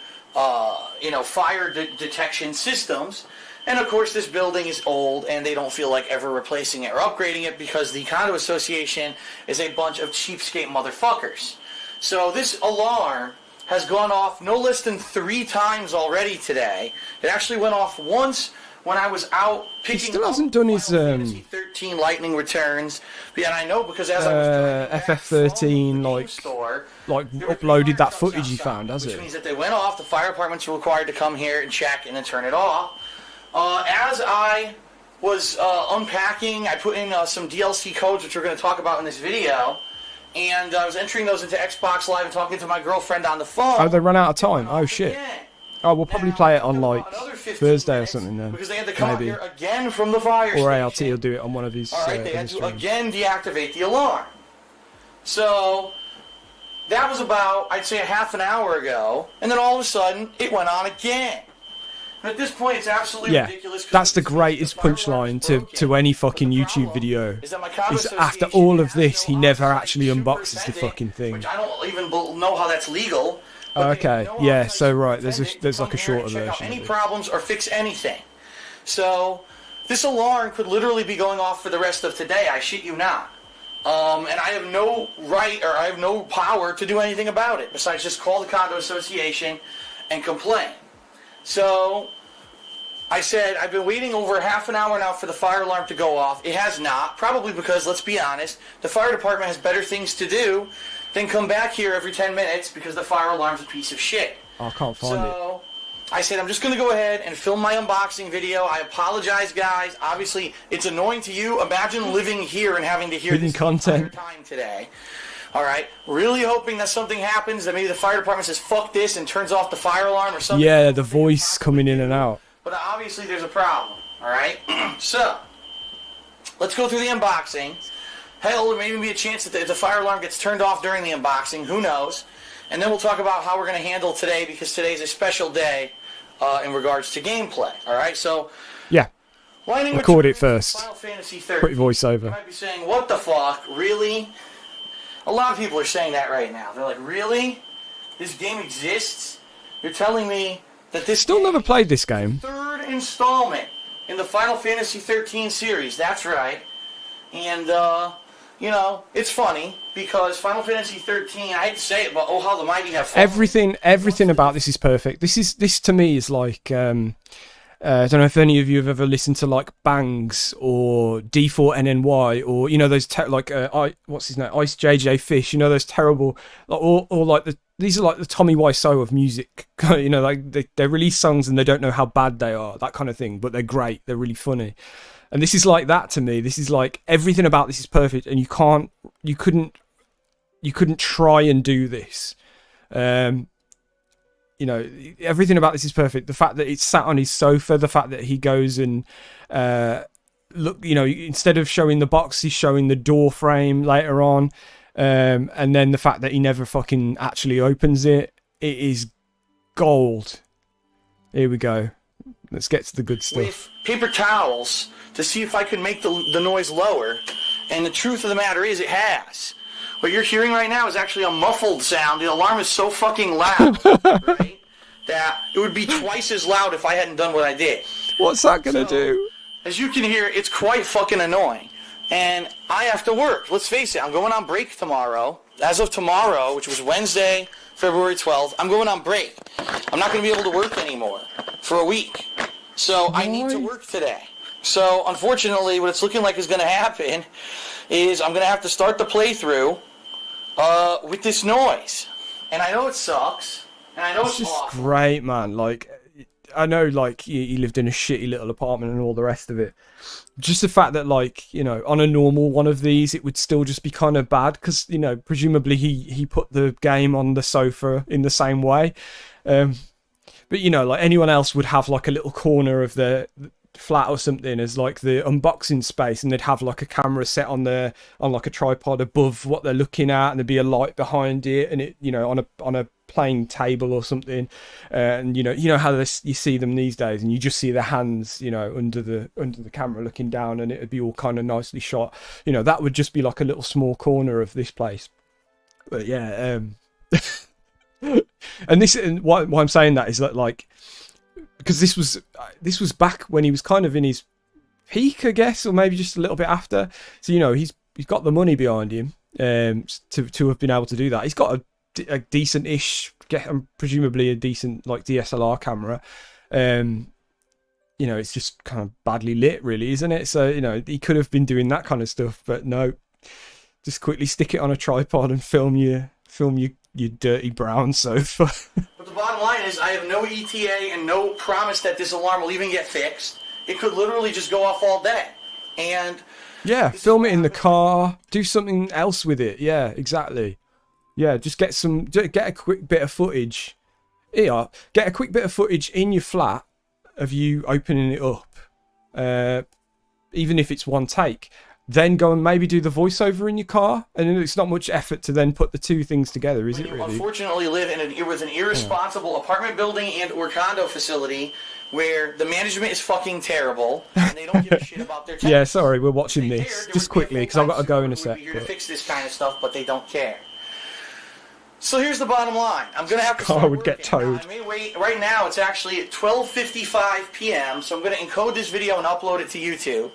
detection systems. And of course, this building is old, and they don't feel like ever replacing it or upgrading it because the condo association is a bunch of cheapskate motherfuckers. So this alarm has gone off no less than 3 times already today. It actually went off once when I was out picking He still up hasn't done his Final Fantasy 13 Lightning Returns. But yeah, I know because as I was driving back FF13, from the like game store, uploaded that footage he found, has which it? means that they went off. The fire departments were required to come here and check and then turn it off. As I was unpacking, I put in some DLC codes, which we're going to talk about in this video, and I was entering those into Xbox Live and talking to my girlfriend on the phone. Oh, they ran out of time. Oh shit. Again. Oh, we'll probably play it on like Another 15 Thursday or minutes something then. because they had to come out Maybe. here again from the fire Or station. ALT will do it on one of his. All right, they had his to streams. again deactivate the alarm. So that was about, I'd say, a half an hour ago, and then all of a sudden it went on again. And at this point, it's absolutely Yeah, ridiculous. 'cause that's the it's- greatest the fire alarm punchline is to broken. any fucking But the YouTube problem video. is that my condo Is after association all of has this, he no never outside actually unboxes the superintendent, fucking thing. Which I don't even know how that's legal. Oh, but they okay, have no yeah. outside So right, there's superintendent like a to come here shorter and check out version. any of it. problems or fix anything. So this alarm could literally be going off for the rest of today. I shit you not. And I have no right or I have no power to do anything about it besides just call the condo association and complain. So I said, I've been waiting over half an hour now for the fire alarm to go off. It has not, probably because, let's be honest, the fire department has better things to do than come back here every 10 minutes because the fire alarm's a piece of shit. I can't find it. So I said I'm just going to go ahead and film my unboxing video. I apologize, guys. Obviously, it's annoying to you. Imagine living here and having to hear Hidden this content. entire time today. All right, really hoping that something happens, that maybe the fire department says fuck this and turns off the fire alarm or something. Yeah, the voice coming in and out. But obviously there's a problem, all right? So, let's go through the unboxing. Hell, there may even be a chance that the fire alarm gets turned off during the unboxing. Who knows? And then we'll talk about how we're going to handle today, because today's a special day in regards to gameplay, all right? So, Yeah, lining record with it first. Final Fantasy 30. Put your You voiceover. might be saying, what the fuck? Really? A lot of people are saying that right now. They're like, really? This game exists? You're telling me that this Still game never played this game. third installment in the Final Fantasy 13 series. That's right. And, you know, it's funny because Final Fantasy 13, I hate to say it, but oh, how the mighty have fallen. Everything about this is perfect. This to me is like, I don't know if any of you have ever listened to like Bangs or D4NNY or, you know, those what's his name, Ice JJ Fish, you know, those terrible, or like these are like the Tommy Wiseau of music. You know, like they release songs and they don't know how bad they are, that kind of thing, but they're great, they're really funny. And this is like that to me. This is like, everything about this is perfect, and you couldn't try and do this. You know, everything about this is perfect. The fact that it's sat on his sofa, the fact that he goes and look, you know, instead of showing the box, he's showing the door frame later on, and then the fact that he never fucking actually opens it. It is gold. Here we go. Let's get to the good stuff. With paper towels to see if I could make the noise lower, and the truth of the matter is it has. What you're hearing right now is actually a muffled sound. The alarm is so fucking loud, right, that it would be twice as loud if I hadn't done what I did. What's that gonna do? As you can hear, it's quite fucking annoying. And I have to work. Let's face it, I'm going on break tomorrow. As of tomorrow, which was Wednesday, February 12th, I'm going on break. I'm not going to be able to work anymore for a week. So I need to work today. So unfortunately, what it's looking like is going to happen is I'm going to have to start the playthrough with this noise. And I know it sucks. And I know it's just awful. great, man. Like, I know, like, he lived in a shitty little apartment and all the rest of it. Just the fact that, like, you know, on a normal one of these, it would still just be kind of bad because, you know, presumably he put the game on the sofa in the same way. But, you know, like, anyone else would have, like, a little corner of the flat or something as, like, the unboxing space, and they'd have, like, a camera set on like, a tripod above what they're looking at, and there'd be a light behind it, and it, you know, on a playing table or something, and you know how you see them these days, and you just see their hands, you know, under the camera looking down, and it'd be all kind of nicely shot. You know, that would just be like a little small corner of this place. But yeah, and why I'm saying that is that, like, because this was back when he was kind of in his peak, I guess, or maybe just a little bit after. So, you know, he's got the money behind him to have been able to do that. He's got a decent-ish, presumably a decent, like, DSLR camera. You know, it's just kind of badly lit, really, isn't it? So, you know, he could have been doing that kind of stuff, but no, just quickly stick it on a tripod and film your dirty brown sofa. But the bottom line is I have no ETA and no promise that this alarm will even get fixed. It could literally just go off all day. And yeah, film it in the car, do something else with it. Yeah, exactly. Yeah, just get a quick bit of footage. Here, get a quick bit of footage in your flat of you opening it up, even if it's one take. Then go and maybe do the voiceover in your car, and it's not much effort to then put the two things together, is it really? Unfortunately, live with an irresponsible apartment building and or condo facility where the management is fucking terrible and they don't give a shit about their tenants. Yeah, sorry, we're watching this just quickly because I've got to go in a sec. We're here to fix this kind of stuff, but they don't care. So here's the bottom line. I'm going to have to start would get towed. I may wait. Right now, it's actually at 12:55 p.m., so I'm going to encode this video and upload it to YouTube.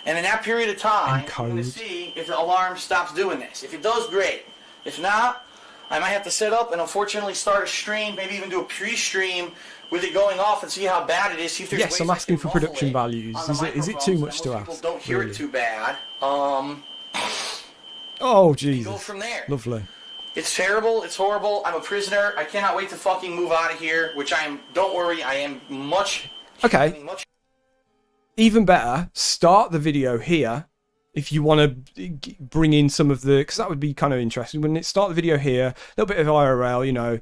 And in that period of time, I'm going to see if the alarm stops doing this. If it does, great. If not, I might have to set up and unfortunately start a stream, maybe even do a pre-stream with it going off and see how bad it is. See if there's yes, ways I'm asking for production muffle values. Is it so too much most to people ask? Don't hear really? it too bad. Oh, Jesus. Go from there. Lovely. It's terrible. It's horrible. I'm a prisoner. I cannot wait to fucking move out of here, which I am. Don't worry, I am much... Okay. Even better, start the video here if you want to bring in some of the... Because that would be kind of interesting, wouldn't it? Start the video here, a little bit of IRL, you know.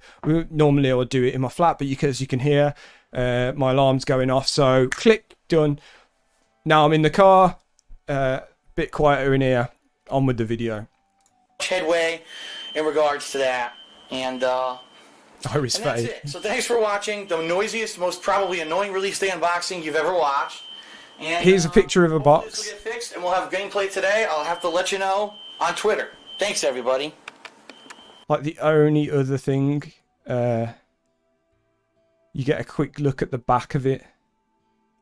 Normally I would do it in my flat, but because you can hear my alarm's going off. So click, done. Now I'm in the car, bit quieter in here. On with the video. Headway in regards to that. And Iris that's Faye. it. So thanks for watching the noisiest, most probably annoying release day unboxing you've ever watched. And Here's a picture of a hopefully this box. will get fixed, and we'll have gameplay today. I'll have to let you know on Twitter. Thanks, everybody. Like the only other thing, you get a quick look at the back of it,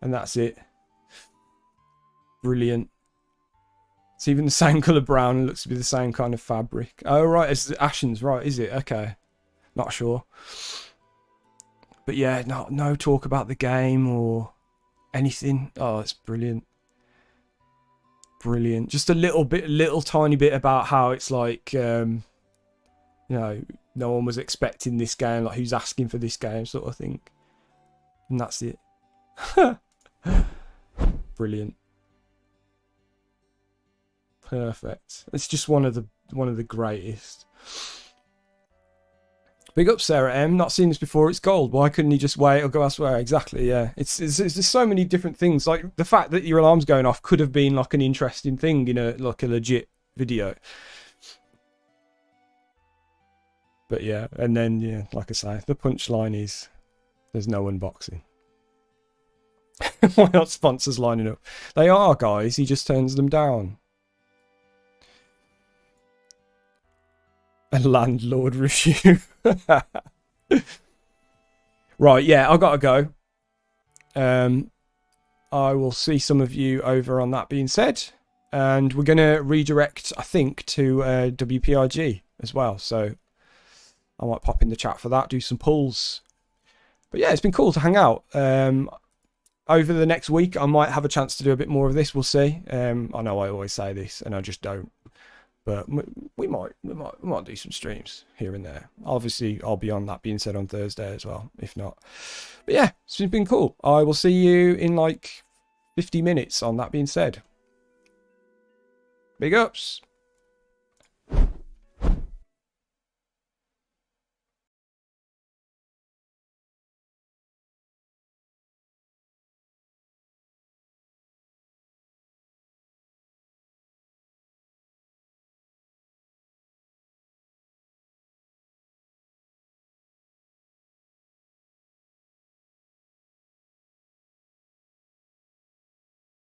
and that's it. Brilliant. It's even the same colour brown, and looks to be the same kind of fabric. Oh right, it's the Ashen's, right, is it? Okay. Not sure. But yeah, no talk about the game or anything. Oh, it's brilliant. Brilliant. Just a little tiny bit about how it's like, you know, no one was expecting this game, like who's asking for this game sort of thing. And that's it. Brilliant. Perfect. It's just one of the greatest. Big up Sarah M. Not seen this before. It's gold. Why couldn't he just wait or go elsewhere? Exactly. Yeah. It's there's so many different things. Like the fact that your alarm's going off could have been like an interesting thing in a like a legit video. But yeah, and then yeah, like I say, the punchline is there's no unboxing. Why not sponsors lining up? They are, guys. He just turns them down. A landlord review. Right, yeah, I gotta go. I will see some of you over on that being said. And we're gonna redirect, I think, to WPIG as well. So I might pop in the chat for that, do some pulls. But yeah, it's been cool to hang out. Over the next week, I might have a chance to do a bit more of this. We'll see. I know I always say this, and I just don't. But we might do some streams here and there. Obviously, I'll be on that being said on Thursday as well, if not. But yeah, it's been cool. I will see you in like 50 minutes on that being said. Big ups.